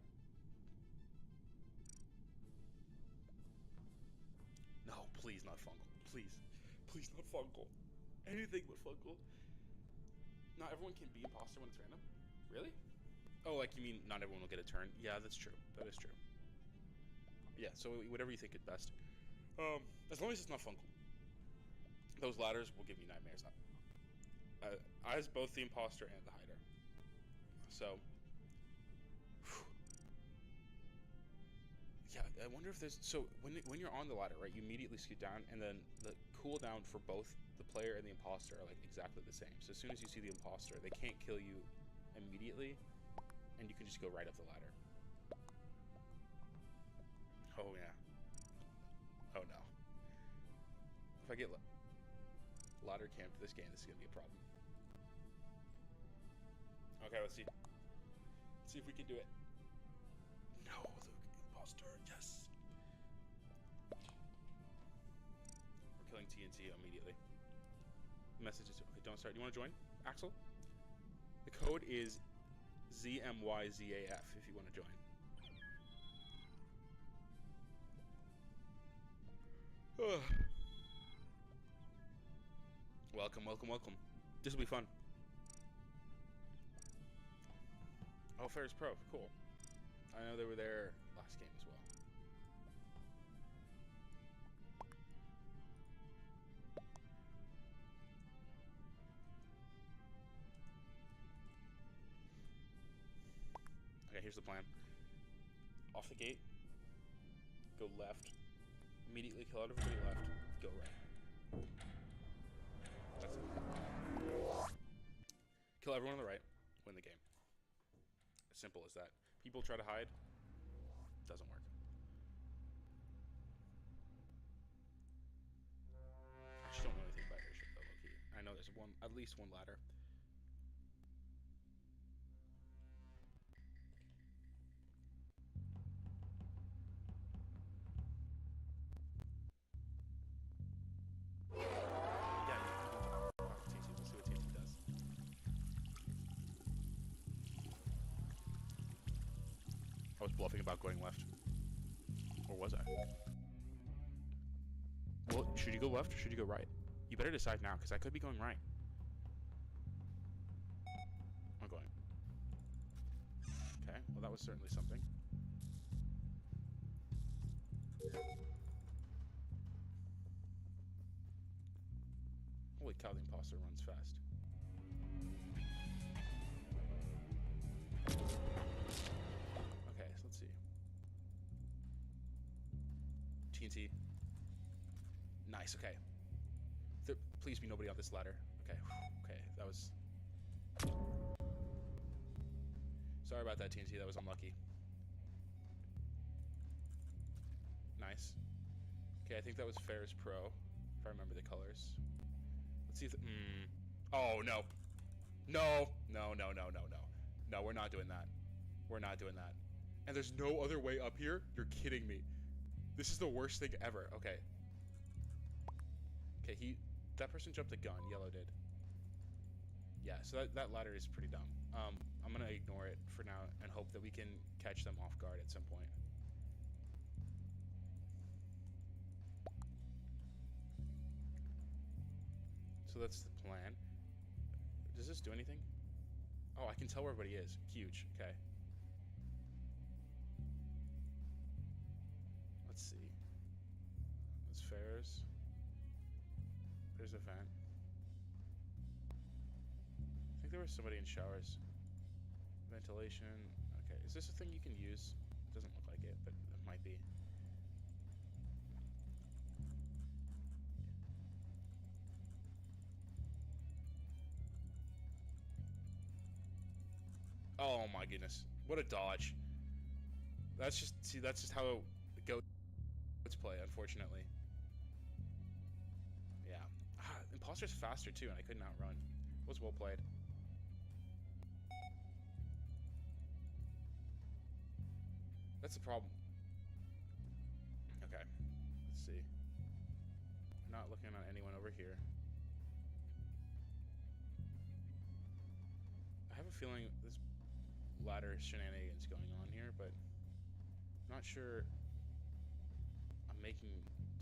No, please not fungal. Please. Please not fungal. Anything but fungal. Not everyone can be imposter when it's random? Really? Oh, like you mean not everyone will get a turn? Yeah, that's true. That is true. Yeah, so whatever you think is best. As long as it's not fungal. Those ladders will give me nightmares. I was both the imposter and the hider. So, yeah, I wonder if there's... So, when you're on the ladder, right, you immediately scoot down, and then the cooldown for both the player and the imposter are, like, exactly the same. So as soon as you see the imposter, they can't kill you immediately, and you can just go right up the ladder. Oh, yeah. Oh, no. If I get ladder camped this game, this is going to be a problem. Okay, let's see. Let's see if we can do it. No, the imposter, yes. We're killing TNT immediately. The message is, okay, don't start. You want to join, Axel? The code is ZMYZAF if you want to join. Welcome, welcome, welcome. This will be fun. Oh, Ferris Pro, cool. I know they were there last game as well. Okay, here's the plan. Off the gate, go left, immediately kill out everybody left, go right. That's it. Kill everyone on the right, win the game. As simple as that. People try to hide, doesn't work. I just don't know anything about airship though, low-key. I know there's at least one ladder. I was bluffing about going left. Or was I? Well, should you go left or should you go right? You better decide now, because I could be going right. I'm going. Okay, well that was certainly something. Holy cow, the imposter runs fast. Okay, so let's see. TNT. Nice, okay. Please be nobody on this ladder. Okay, okay, that was... Sorry about that, TNT, that was unlucky. Nice. Okay, I think that was Ferris Pro, if I remember the colors. Let's see if... Oh, no. No, no, no, no, no, no. No, we're not doing that. We're not doing that. And there's no other way up here? You're kidding me. This is the worst thing ever. Okay. Okay, that person jumped a gun. Yellow did. Yeah, so that ladder is pretty dumb. I'm gonna ignore it for now and hope that we can catch them off guard at some point. So that's the plan. Does this do anything? Oh, I can tell where everybody is. Huge. Okay. Let's see. That's Ferris. There's a vent. I think there was somebody in showers. Ventilation. Okay. Is this a thing you can use? It doesn't look like it, but it might be. Oh my goodness. What a dodge. That's just how goats play, unfortunately. Yeah. Imposter's faster too, and I couldn't outrun. Was well played. That's the problem. Okay. Let's see. Not looking at anyone over here. I have a feeling this ladder shenanigans going on here, but I'm not sure I'm making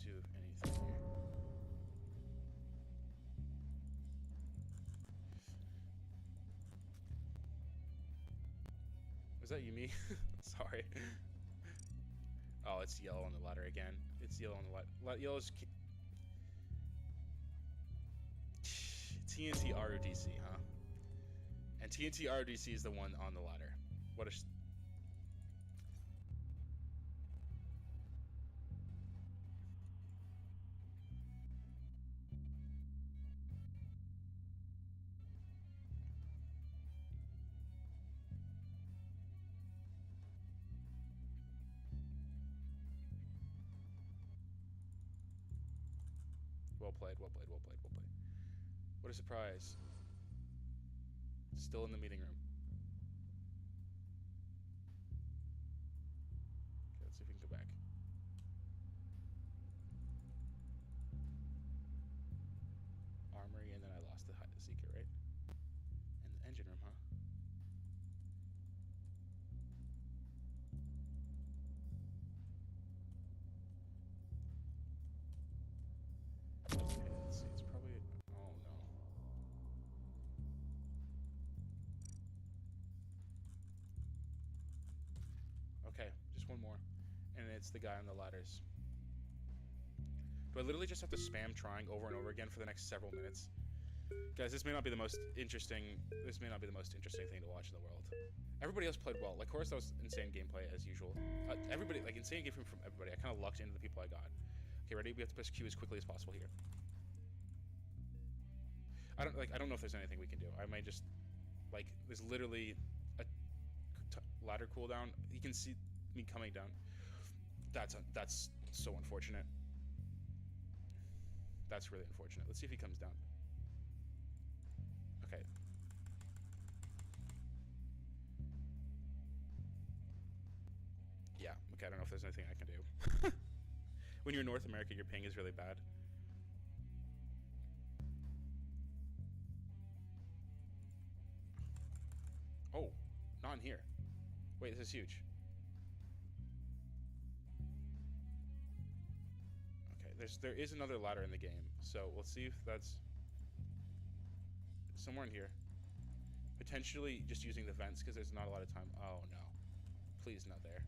to anything here. Was that you, me? Sorry. Oh, it's yellow on the ladder again. It's yellow on the ladder. Yellow's TNT RODC, huh? And TNT RODC is the one on the ladder. What a... Well played, well played, well played, well played. What a surprise. Still in the meeting room. Okay, let's see if we can go back. Armory, and then I lost the secret, right? And the engine room, huh? Okay, let's see. It's probably... Oh, no. Okay, just one more. And it's the guy on the ladders. Do I literally just have to spam trying over and over again for the next several minutes? Guys, this may not be the most interesting... This may not be the most interesting thing to watch in the world. Everybody else played well. Like, of course, that was insane gameplay as usual. Everybody, like, insane gameplay from everybody. I kind of lucked into the people I got. Okay, ready? We have to push Q as quickly as possible here. I don't know if there's anything we can do. I might just... Like, there's literally a ladder cooldown. You can see me coming down. That's so unfortunate. That's really unfortunate. Let's see if he comes down. Okay. Yeah, okay, I don't know if there's anything I can do. When you're in North America, your ping is really bad. Oh, not in here. Wait, this is huge. Okay, there is another ladder in the game, so we'll see if that's somewhere in here. Potentially just using the vents because there's not a lot of time. Oh no. Please, not there.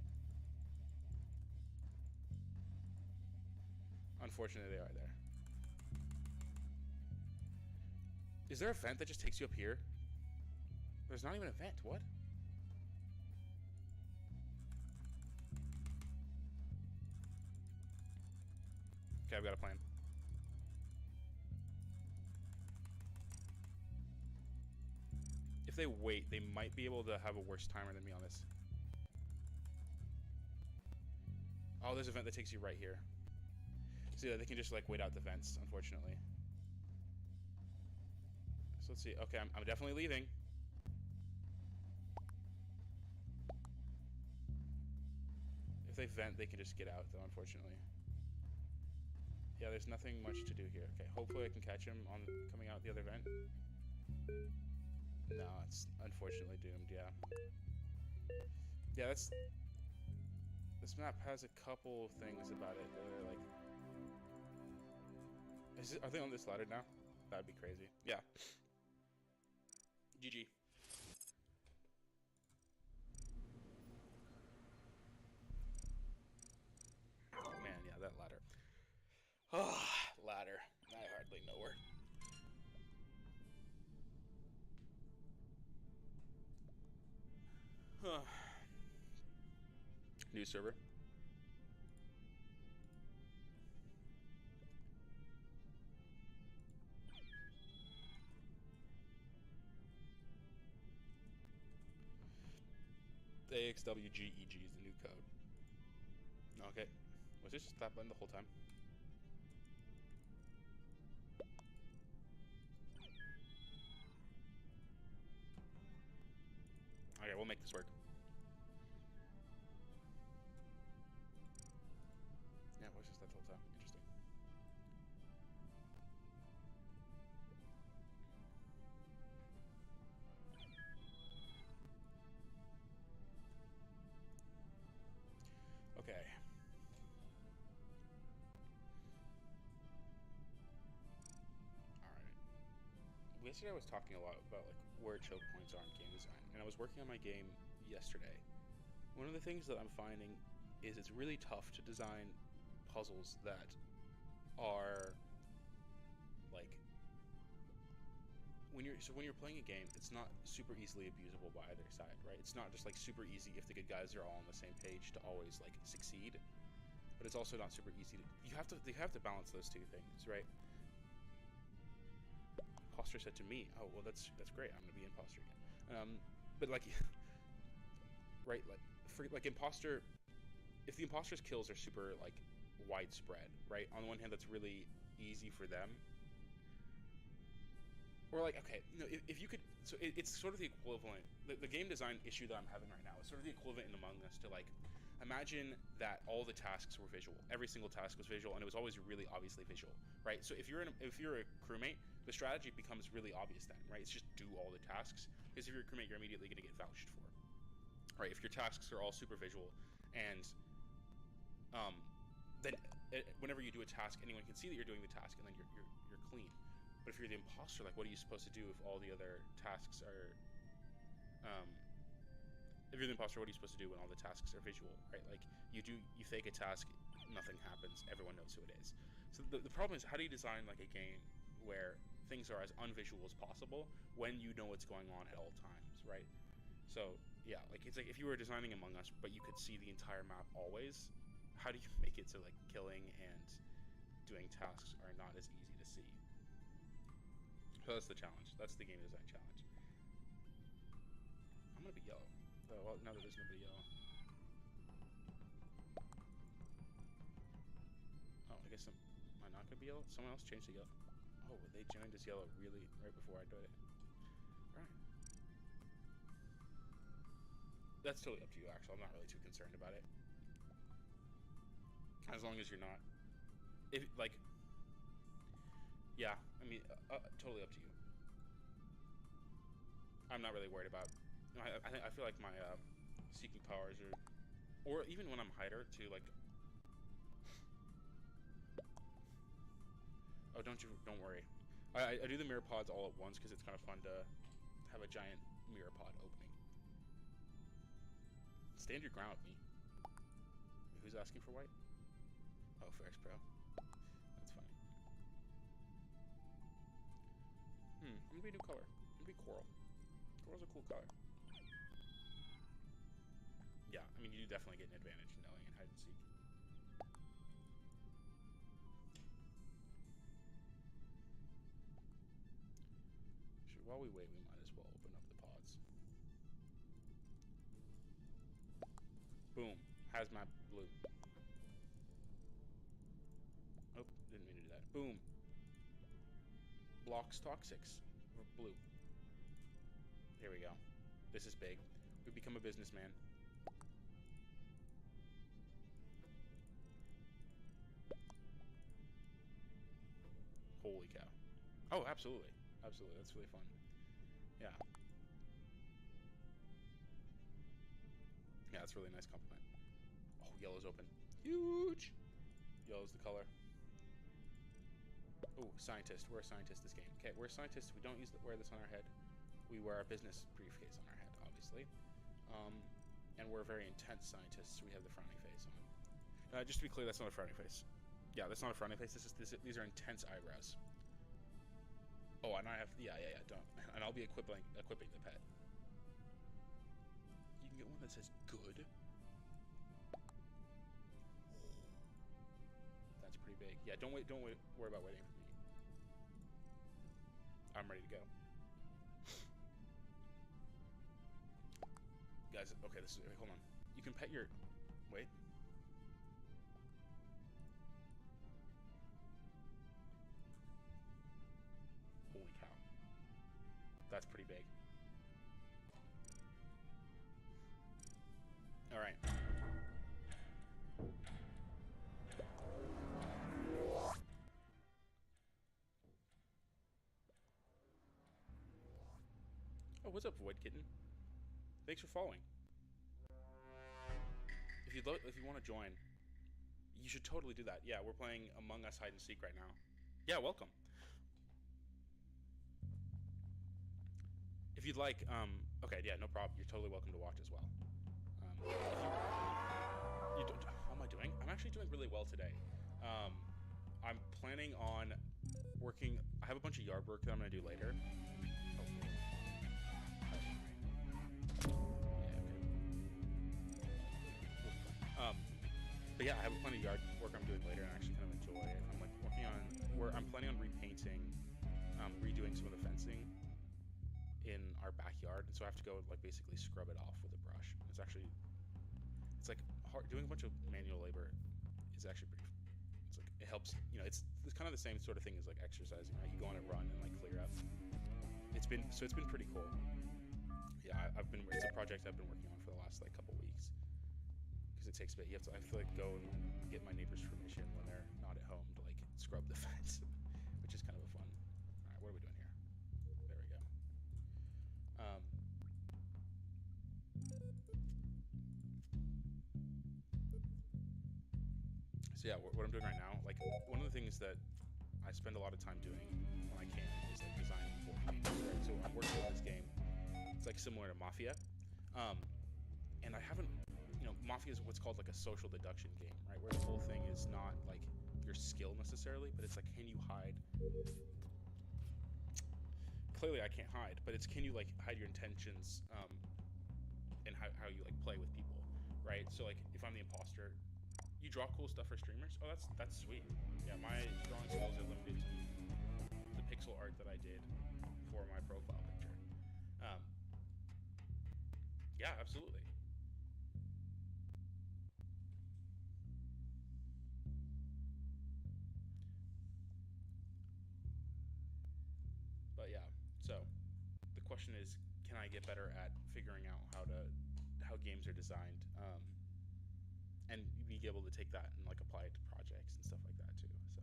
Unfortunately, they are there. Is there a vent that just takes you up here? There's not even a vent. What? Okay, I've got a plan. If they wait, they might be able to have a worse timer than me on this. Oh, there's a vent that takes you right here. So yeah, they can just like wait out the vents, unfortunately. So let's see. Okay, I'm definitely leaving. If they vent, they can just get out, though, unfortunately. Yeah, there's nothing much to do here. Okay, hopefully I can catch him on coming out the other vent. No, it's unfortunately doomed, yeah. Yeah, that's... This map has a couple things about it that are like... Are they on this ladder now? That'd be crazy. Yeah. GG. Man, yeah, that ladder. Oh, ladder. I hardly know her. Huh. New server. AXWGEG is the new code. Okay. Was this just that button the whole time? Okay, we'll make this work. Yeah, it was just that the whole time. Interesting. Okay. Alright. Yesterday I was talking a lot about like where choke points are in game design, and I was working on my game yesterday. One of the things that I'm finding is it's really tough to design puzzles that are like when you're playing a game, it's not super easily abusable by either side, right? It's not just like super easy if the good guys are all on the same page to always like succeed, but it's also not super easy to you have to balance those two things, right? Imposter said to me, "Oh, well, that's great. I'm gonna be imposter again." But like, right, like for like imposter, if the imposter's kills are super like widespread, right? On the one hand, that's really easy for them. Or like, okay, you know, if you could, so it's sort of the equivalent. The game design issue that I'm having right now is sort of the equivalent in Among Us to like, imagine that all the tasks were visual. Every single task was visual, and it was always really obviously visual, right? So if you're a crewmate, the strategy becomes really obvious then, right? It's just do all the tasks, because if you're a crewmate, you're immediately going to get vouched for, right? If your tasks are all super visual, and then whenever you do a task, anyone can see that you're doing the task, and then you're clean. But if you're the imposter, like, what are you supposed to do if all the other tasks are, if you're the imposter, what are you supposed to do when all the tasks are visual, right? Like, you fake a task, nothing happens, everyone knows who it is. So the problem is, how do you design, like, a game where things are as unvisual as possible when you know what's going on at all times, right? So, yeah, like, it's like if you were designing Among Us, but you could see the entire map always, how do you make it so, like, killing and doing tasks are not as easy to see? So that's the challenge. That's the game design challenge. I'm gonna be yellow. Oh, well, now that there's nobody yellow. Oh, I guess am I not gonna be yellow? Someone else changed to yellow. Oh, they joined as yellow really right before I did it. Alright. That's totally up to you, actually. I'm not really too concerned about it. As long as you're not... If, like... Yeah, I mean, totally up to you. I'm not really worried about... I feel like my seeking powers are... Or even when I'm hider, to, like... Oh, don't worry. I do the mirror pods all at once because it's kind of fun to have a giant mirror pod opening. Stand your ground with me. Who's asking for white? Oh, for X Pro. That's funny. I'm gonna be a new color. I'm gonna be coral. Coral's a cool color. Yeah, I mean, you do definitely get an advantage knowing in hide and seek. While we wait, we might as well open up the pods. Boom. Hazmat blue. Oh, didn't mean to do that. Boom. Blocks toxics. Blue. Here we go. This is big. We become a businessman. Oh, absolutely. Absolutely. That's really fun. Yeah. Yeah, that's a really nice compliment. Oh, yellow's open. Huge! Yellow's the color. Oh, scientist. We're a scientist this game. Okay, we're a scientist. We don't wear this on our head. We wear our business briefcase on our head, obviously. And we're very intense scientists. We have the frowny face on. Just to be clear, that's not a frowny face. Yeah, that's not a frowny face. These are intense eyebrows. Oh, and I have don't. And I'll be equipping the pet. You can get one that says good. That's pretty big. Yeah, don't worry about waiting for me. I'm ready to go. Guys, okay, hold on. You can pet your, wait. Holy cow. That's pretty big. All right. Oh, what's up, Void Kitten? Thanks for following. If you want to join, you should totally do that. Yeah, we're playing Among Us Hide and Seek right now. Yeah, welcome. If you'd like, okay, yeah, no problem. You're totally welcome to watch as well. You don't, how am I doing? I'm actually doing really well today. I'm planning on working. I have a bunch of yard work that I'm gonna do later. Oh. Yeah, okay. But yeah, I have a plenty of yard work I'm doing later, and I actually kind of enjoy it. I'm like working on I'm planning on repainting, redoing some of the fencing in our backyard, and so I have to go like basically scrub it off with a brush. It's like hard doing a bunch of manual labor is actually pretty. It's like it helps. You know, it's kind of the same sort of thing as like exercising. Right? You go on a run and like clear up. It's been pretty cool. Yeah, it's a project I've been working on for the last like couple weeks. It takes a bit. I have to like go and get my neighbor's permission when they're not at home to like scrub the fence, which is kind of a fun. All right, what are we doing here? There we go. So yeah, what I'm doing right now, like one of the things that I spend a lot of time doing when I can is like designing board games. Right? So I'm working on this game. It's like similar to Mafia, and I haven't. Mafia is what's called like a social deduction game, right? Where the whole thing is not like your skill necessarily, but it's like, can you hide? Clearly, I can't hide, but it's can you like hide your intentions, and how you like play with people, right? So like, if I'm the imposter, you draw cool stuff for streamers. Oh, that's sweet. Yeah, my drawing skills are limited to the pixel art that I did for my profile picture. Yeah, absolutely. But yeah, so the question is, can I get better at figuring out how games are designed, and be able to take that and like apply it to projects and stuff like that too. So.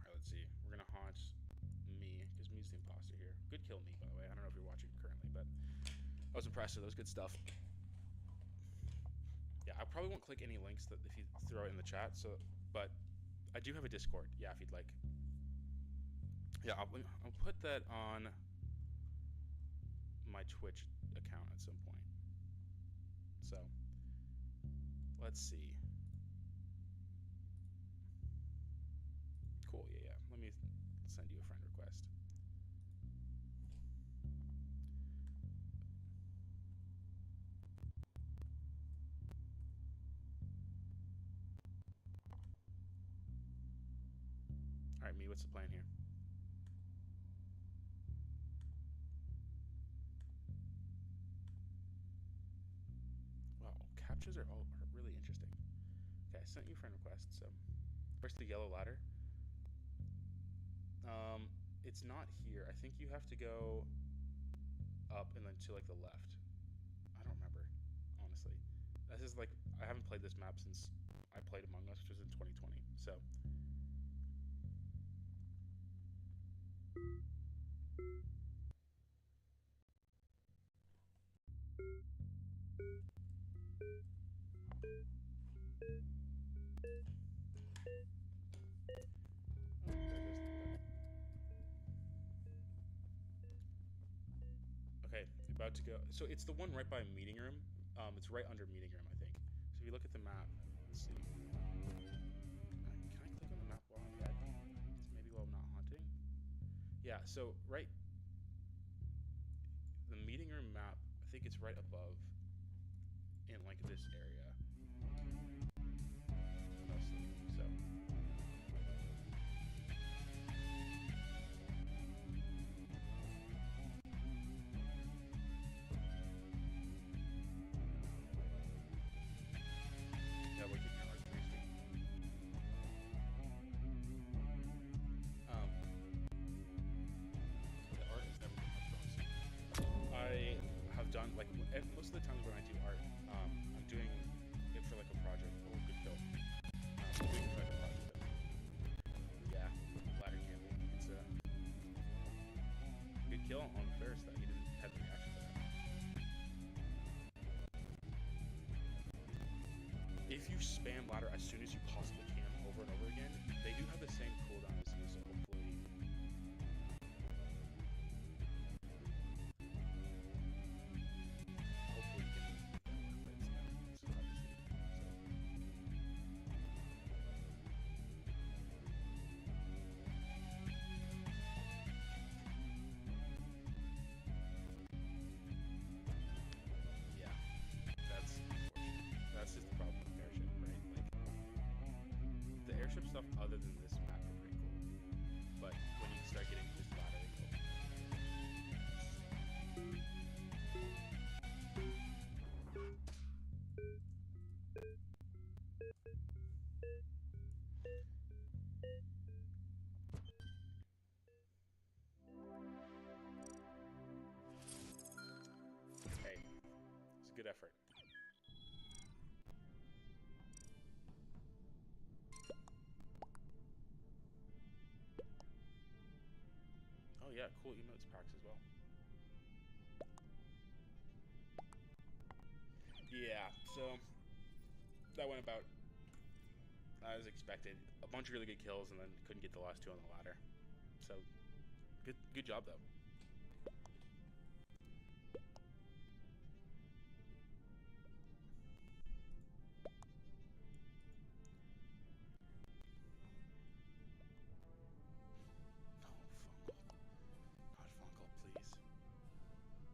Alright, let's see. We're gonna haunt me, because me's the imposter here. Good kill, me, by the way. I don't know if you're watching currently, but I was impressed. That was good stuff. Yeah, I probably won't click any links that if you throw it in the chat. So, but I do have a Discord. Yeah, if you'd like. Yeah, I'll put that on my Twitch account at some point. So, let's see. Cool. Yeah. Let me send you a friend request. All right, me. What's the plan here? Wow, captures are really interesting. Okay, I sent you a friend request. So, first the yellow ladder. It's not here. I think you have to go up and then to like the left. I don't remember, honestly. This is like I haven't played this map since I played Among Us, which was in 2020. So. Okay, about to go. So it's the one right by meeting room. It's right under meeting room, I think. So if you look at the map, let's see. Can I click on the map while I'm dead? Maybe while I'm not haunting. Yeah. So right, the meeting room map. I think it's right above, in like this area. Mostly. So. Yeah, we're keeping our pretty sweet. The art has never been my strong suit. I have done like most of the times when I do art, I'm doing it for like a project. Oh, good kill. Doing it for like a project. Yeah, ladder camping. It's a good kill on Ferris that he didn't have the reaction to that. If you spam ladder as soon as you possibly can over and over again, they do have the same cooldown as you, so hopefully. Hopefully you can. It's hard to see. Yeah, that's unfortunate. That's just the problem with airship, right? Like the airship stuff, other than this map, are pretty cool. But when you start getting just laddering, hey, it's a good effort. Oh yeah, cool emotes packs as well. Yeah, so that went about as expected. A bunch of really good kills, and then couldn't get the last two on the ladder. So good job though. No, Fungal. Not Fungal, please.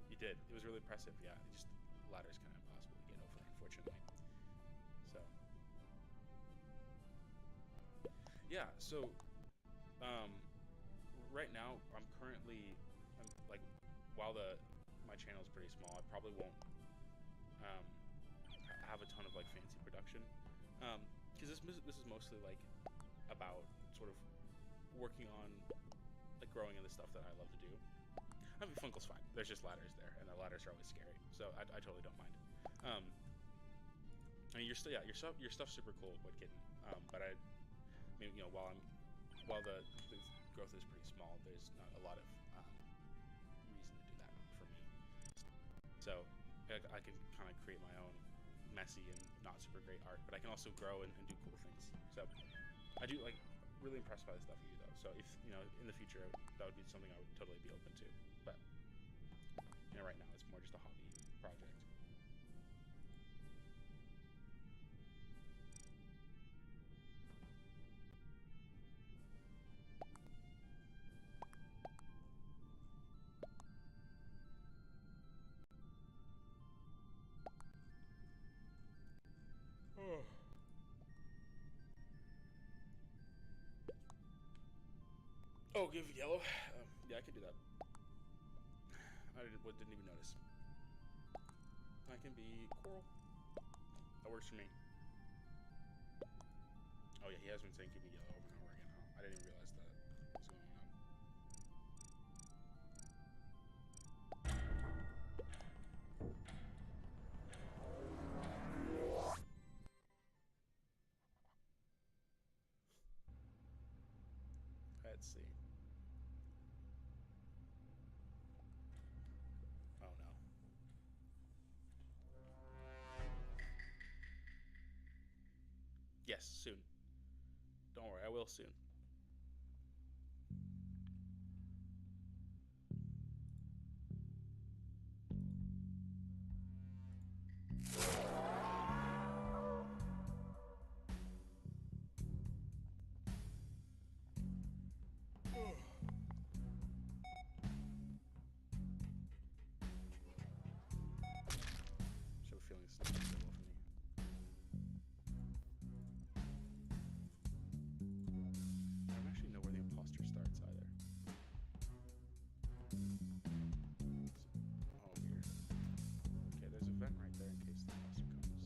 You did. It was really impressive. Yeah, it just ladder's kind of impossible to get over, unfortunately. So yeah, so right now I'm like while my channel is pretty small, I probably won't um, have a ton of like fancy production because this is mostly like about sort of working on like growing in the stuff that I love to do. I mean, Funkel's fine. There's just ladders there, and the ladders are always scary, so I totally don't mind. I mean, your stuff's super cool, Wood Kitten. But I mean, you know, while the growth is pretty small, there's not a lot of reason to do that for me. So I can kind of create my own messy and not super great art, but I can also grow and do cool things. So I do like really impressed by the stuff you do though. So if you know in the future that would be something I would totally be open to. But you know right now it's more just a hobby project. Oh, give yellow. Yeah, I could do that. Didn't even notice. I can be coral. That works for me. Oh yeah, he has been saying give me yellow over and over again. Oh, I didn't even realize that was going on. Let's see. Oh no. Yes, soon. Don't worry, I will soon. Should have a feeling this is not going to go well for me. I don't actually know where the imposter starts either. Oh, weird. Okay, there's a vent right there in case the imposter comes.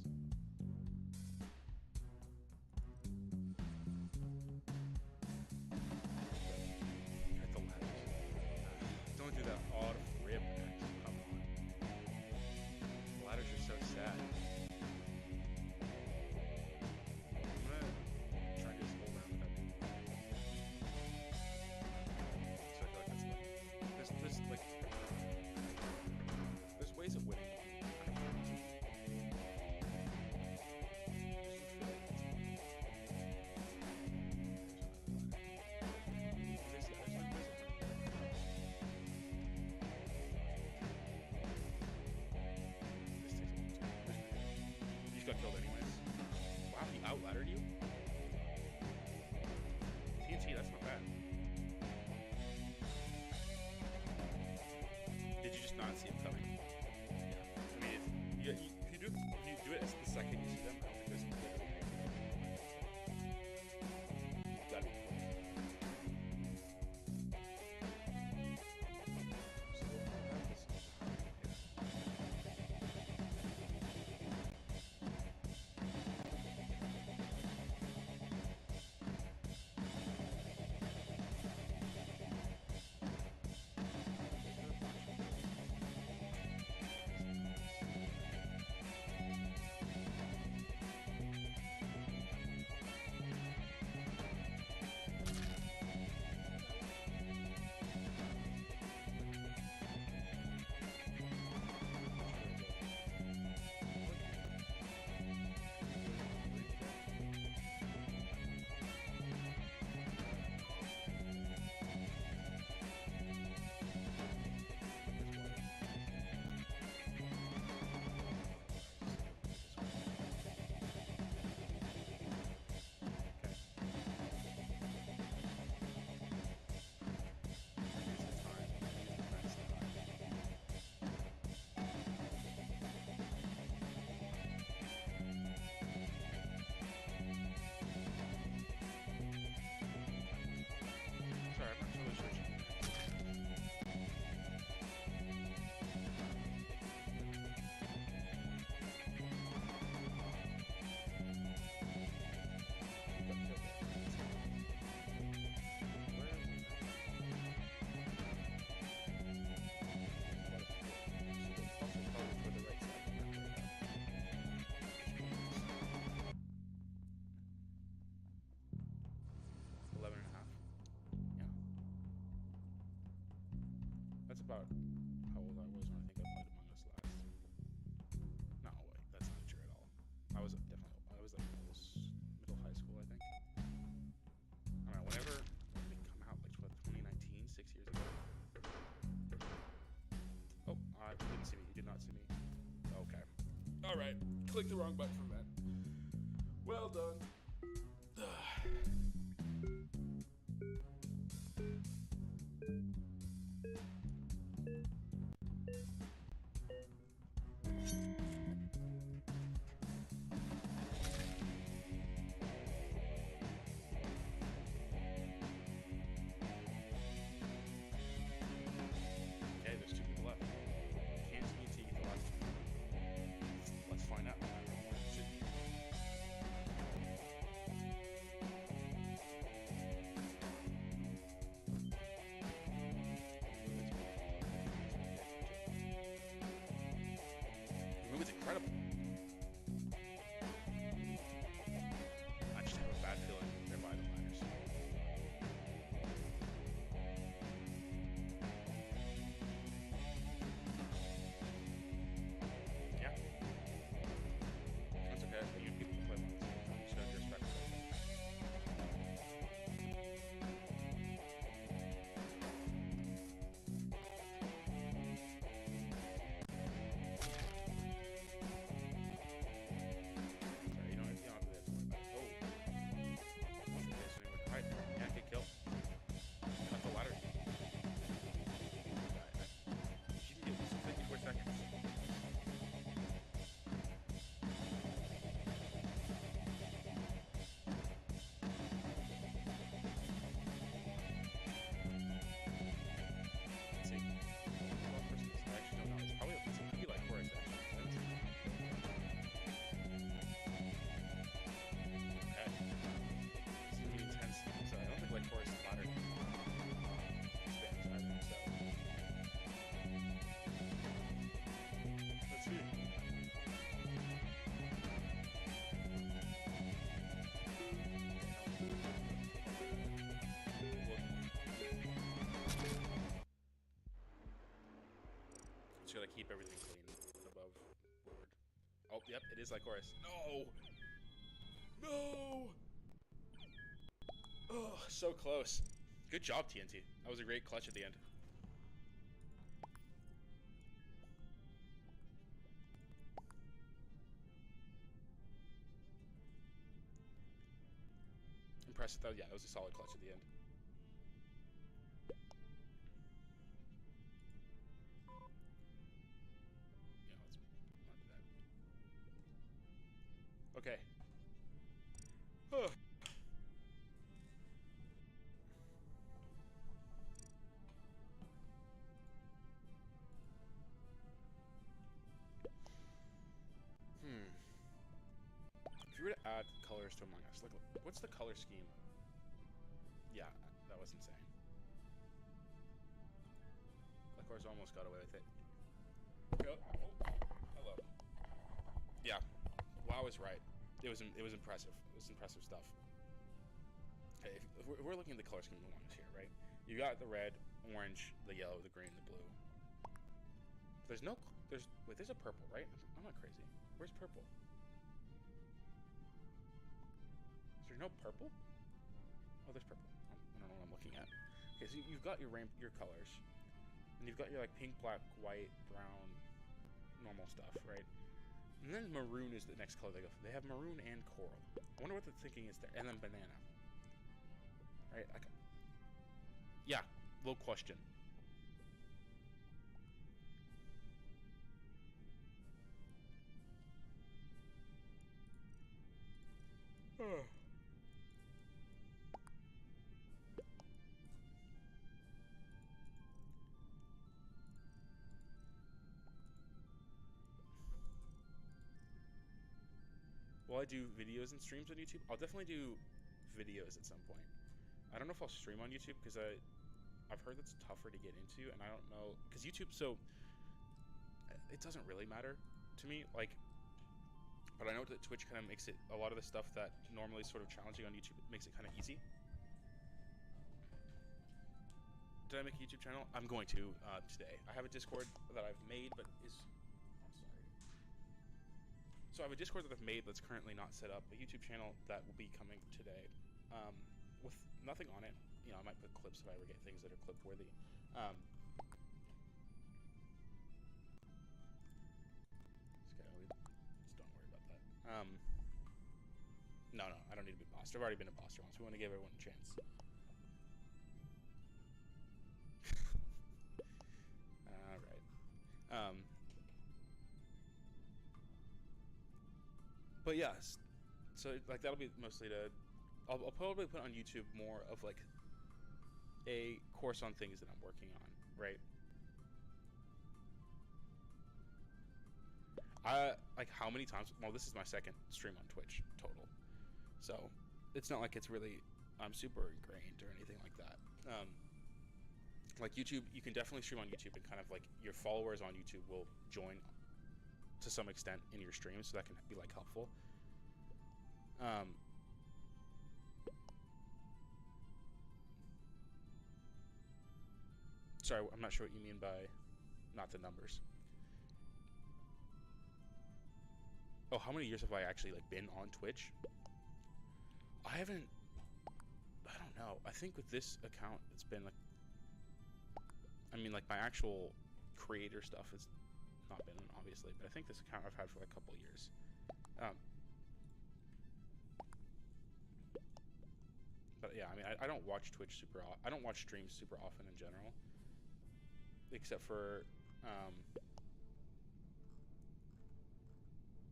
Hit the ladders. Don't do that odd rip. Come on. The ladders are so sad. I'm gonna try and just hold on with that dude. So I feel like that's like there's ways of winning. You just got killed anyways. Wow, he outladdered you? TNT, that's not bad. Did you just not see him coming? Yeah. I mean, if you do it the second you see them, I don't think there's literally gotta be close. So we'll have this here. Sorry, I'm not really searching. That's about how old I was when I think I played Among Us last. No, wait, that's not true at all. I was like middle high school, I think. I don't know, whenever when did it come out? Like, what, 2019? 6 years ago? Oh, you didn't see me. You did not see me. Okay. Alright. Click the wrong button for that. Well done. Okay, there's 2 people left. Can TNT get the last 2? Let's find out. Should be. everything clean above board. Oh, yep, it is Lycoris. No! No! Oh, so close. Good job, TNT. That was a great clutch at the end. Impressive though. Yeah, it was a solid clutch at the end. Yeah, let's not do that. Okay. If you were to add colors to Among Us, like, what's the color scheme? Yeah, that was insane. Lycoris almost got away with it. Oh, hello. Yeah, WoW is right. It was impressive. It was impressive stuff. Okay, if we're looking at the color scheme of Among Us here, right? You got the red, orange, the yellow, the green, the blue. There's a purple, right? I'm not crazy. Where's purple? Is there no purple? Oh, there's purple. I don't know what I'm looking at. Okay, so you've got your colors, and you've got your like pink, black, white, brown, normal stuff, right? And then maroon is the next color they go for. They have maroon and coral. I wonder what the thinking is there. And then banana. Right? Yeah, low question. Will I do videos and streams on YouTube? I'll definitely do videos at some point. I don't know if I'll stream on YouTube because I've heard that's tougher to get into, and I don't know because YouTube. So it doesn't really matter to me. Like, but I know that Twitch kind of makes it a lot of the stuff that normally is sort of challenging on YouTube. It makes it kind of easy. Did I make a YouTube channel? I'm going to today. I have a Discord that I've made, but is So I have a Discord that I've made that's currently not set up, a YouTube channel that will be coming today, with nothing on it. You know, I might put clips if I ever get things that are clip worthy. Just don't worry about that. No, I don't need to be bossed. I've already been a boss once. We want to give everyone a chance. All right. But yeah, so like that'll be mostly to. I'll probably put on YouTube more of like a course on things that I'm working on, right? Like how many times? Well, this is my second stream on Twitch total, so it's not like it's really I'm super ingrained or anything like that. Like YouTube, you can definitely stream on YouTube, and kind of like your followers on YouTube will join to some extent in your streams, so that can be like helpful. Sorry, I'm not sure what you mean by not the numbers. Oh, how many years have I actually like been on Twitch? I don't know. I think with this account, it's been like, I mean, like my actual creator stuff has not been, obviously, but I think this account I've had for like a couple of years. But yeah, I mean, I don't watch Twitch I don't watch streams super often in general, except for,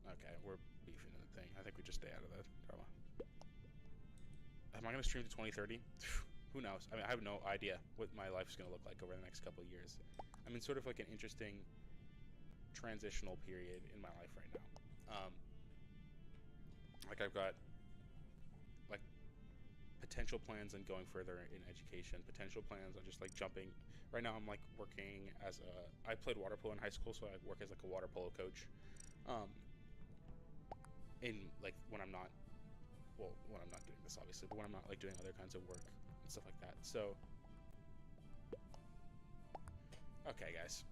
okay, we're beefing in the thing. I think we just stay out of the drama. Am I going to stream to 2030? Who knows? I mean, I have no idea what my life's going to look like over the next couple of years. I'm in sort of like an interesting transitional period in my life right now. Like I've got like potential plans on going further in education, potential plans on just like jumping. Right now I'm like working as I played water polo in high school, so I work as like a water polo coach. In like when I'm not doing this obviously, but when I'm not like doing other kinds of work and stuff like that. So okay guys,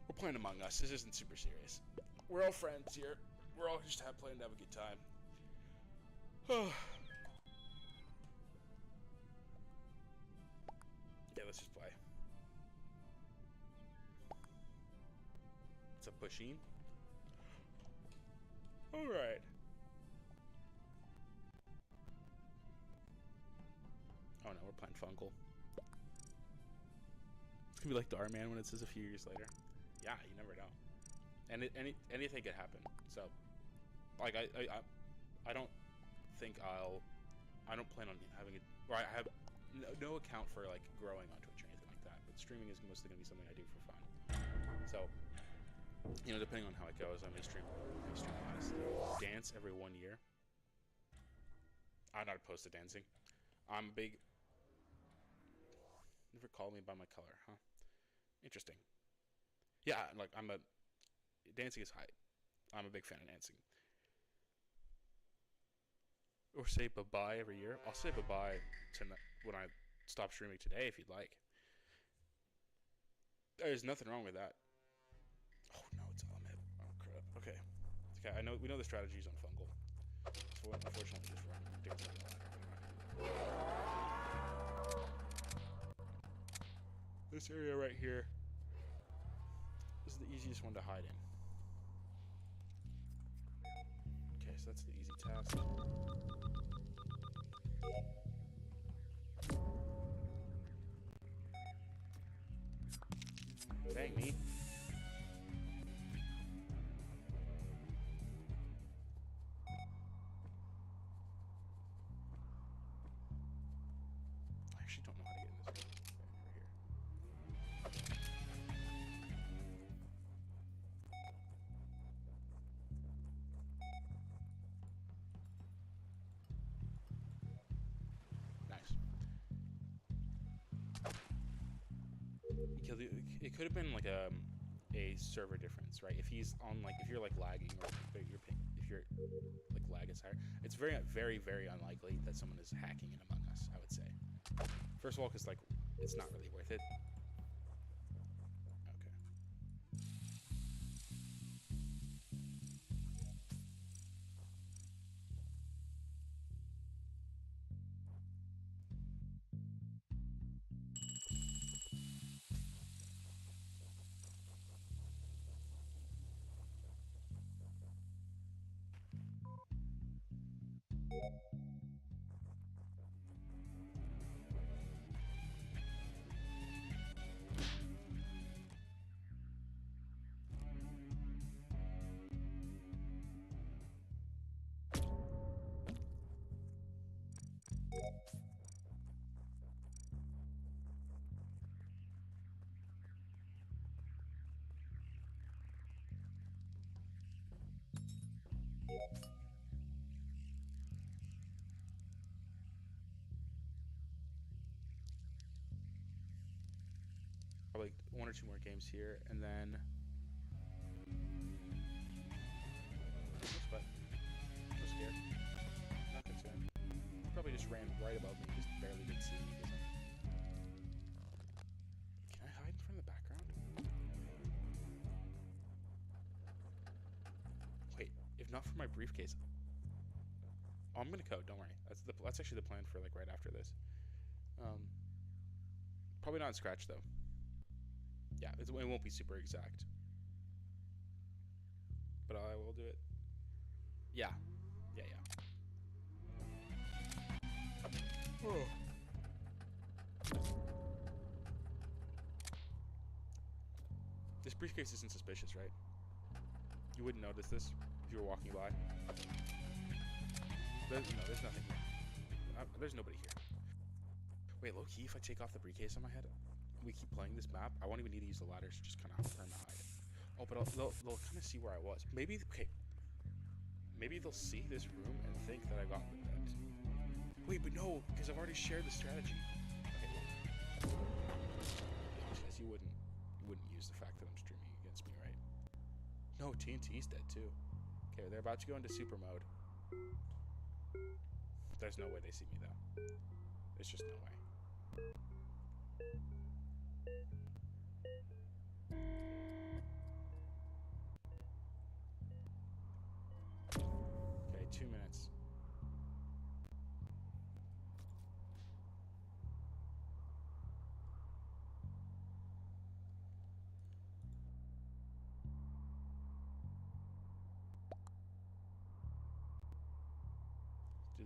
We're playing Among Us. This isn't super serious. We're all friends here. We're all just playing to have a good time. Yeah, let's just play. What's up, Pusheen? Alright. Oh no, we're playing Funkle. It's gonna be like Darman when it says a few years later. Yeah, you never know. And anything could happen. So, like, I don't think I don't plan on having it. Or I have no account for like growing on Twitch or anything like that. But streaming is mostly gonna be something I do for fun. So, you know, depending on how it goes, I may stream honestly. Dance every 1 year. I'm not opposed to dancing. I'm a big. Never call me by my color, huh? Interesting. Yeah, like dancing is hype. I'm a big fan of dancing. Or say bye-bye every year. I'll say bye-bye when I stop streaming today if you'd like. There's nothing wrong with that. Oh no, it's Ahmed. Oh crap. Okay. Okay, we know the strategies on Fungal. So unfortunately just run. This area right here is the easiest one to hide in. Okay, so that's the easy task. Dang me. I actually don't know how to get in this room. Okay, nice. Because it could have been like a server difference, right? If he's on like if you're like lagging or if you're like lag is higher, it's very very very unlikely that someone is hacking in Among Us. I would say. First of all, because like it's not really worth it. Probably 1 or 2 more games here, and then. But no scared. Not concerned. He probably just ran right above me, just barely didn't see me. Can I hide from the background? Wait, if not for my briefcase. Oh, I'm gonna code. Don't worry. That's actually the plan for like right after this. Probably not in Scratch though. Yeah, it won't be super exact. But I will do it. Yeah. Yeah. Oh. This briefcase isn't suspicious, right? You wouldn't notice this if you were walking by. There's nothing here. There's nobody here. Wait, low-key, if I take off the briefcase on my head, we keep playing this map, I won't even need to use the ladders to just kind of hide. Oh, but they'll kind of see where I was. Maybe they'll see this room and think that I got the bet. Wait, but no, because I've already shared the strategy. Okay, because you wouldn't use the fact that I'm streaming against me, right? No, TNT's dead too. Okay, they're about to go into super mode. There's no way they see me though. There's just no way.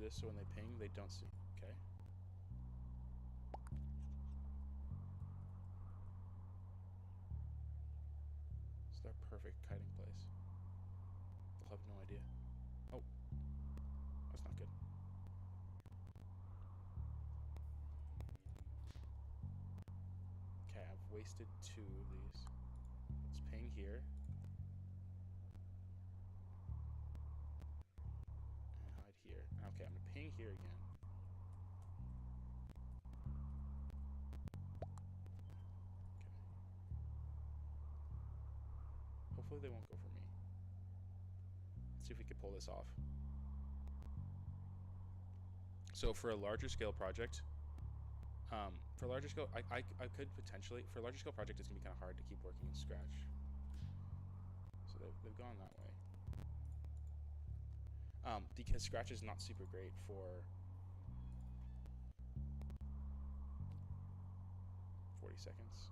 this so when they ping, they don't see. Okay. It's their perfect kiting place. They'll have no idea. Oh. That's not good. Okay, I've wasted 2 of these. Let's ping here. And hide here. Okay, I'm gonna ping here again. Hopefully they won't go for me. Let's see if we can pull this off. So for a larger scale project, for a larger scale, I could potentially, for a larger scale project, it's gonna be kind of hard to keep working in Scratch. So they've gone that way. Because Scratch is not super great for 40 seconds.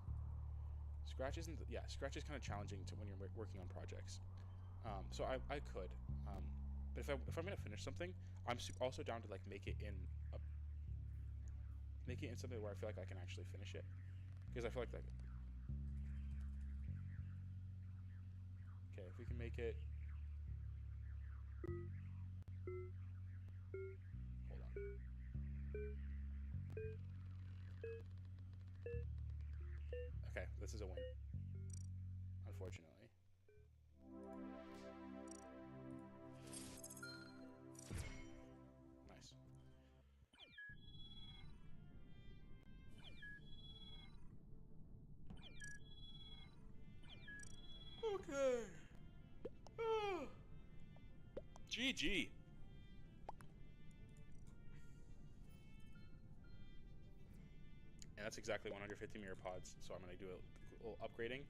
Scratch isn't, yeah, Scratch is kind of challenging to when you're working on projects. So I could, but if I'm gonna finish something, I'm also down to like make it in something where I feel like I can actually finish it, because I feel like okay, if we can make it, hold on. Okay, this is a win, unfortunately. Nice. Okay. GG. And that's exactly 150 mirror pods, so I'm going to do a little upgrading.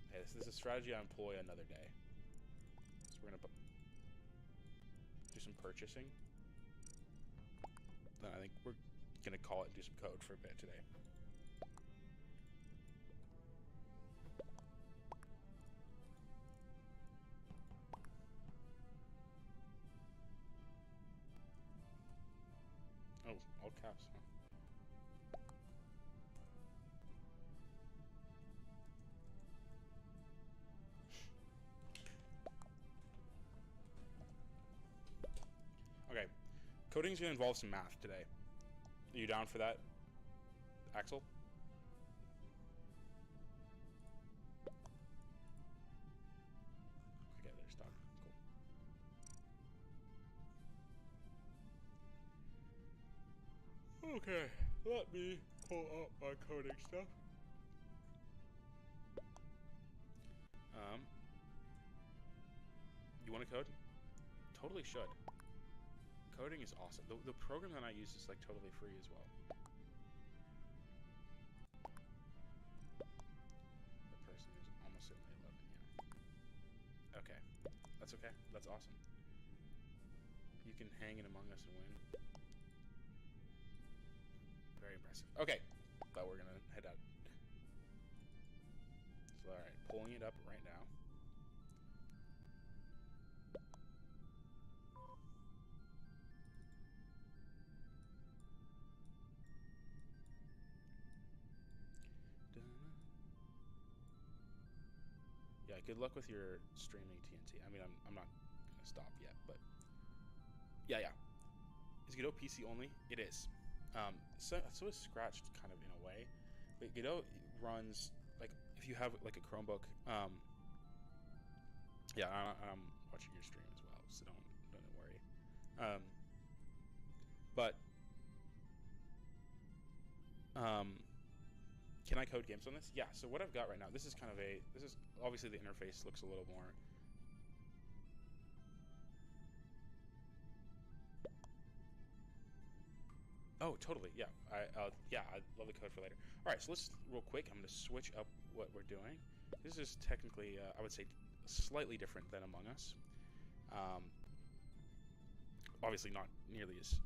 Okay, this is a strategy I employ another day. So we're going to do some purchasing. Then I think we're going to call it and do some code for a bit today. Oh, all caps, huh? Okay, coding's gonna involve some math today. Are you down for that, Axel? Okay, they're stuck. Cool. Okay, let me pull up my coding stuff. You want to code? Totally should. Coding is awesome. The program that I use is like totally free as well. The person is almost certainly 11, yeah. Okay. That's okay. That's awesome. You can hang in Among Us and win. Very impressive. Okay. But we're gonna head out. So alright, pulling it up right now. Yeah, good luck with your streaming, TNT. I mean, I'm not gonna stop yet, but yeah. Is Godot PC only? It is. So is Scratch kind of in a way, but Godot runs like if you have like a Chromebook. Yeah, I'm watching your stream as well, so don't worry. Can I code games on this? Yeah. So what I've got right now, this is obviously the interface looks a little more. Oh, totally. Yeah. I'd love the code for later. All right. So let's real quick. I'm going to switch up what we're doing. This is technically, I would say, slightly different than Among Us. Obviously, not nearly as.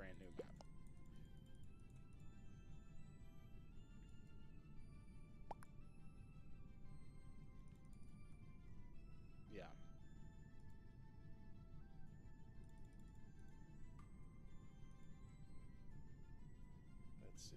brand new map. Yeah. Let's see.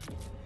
You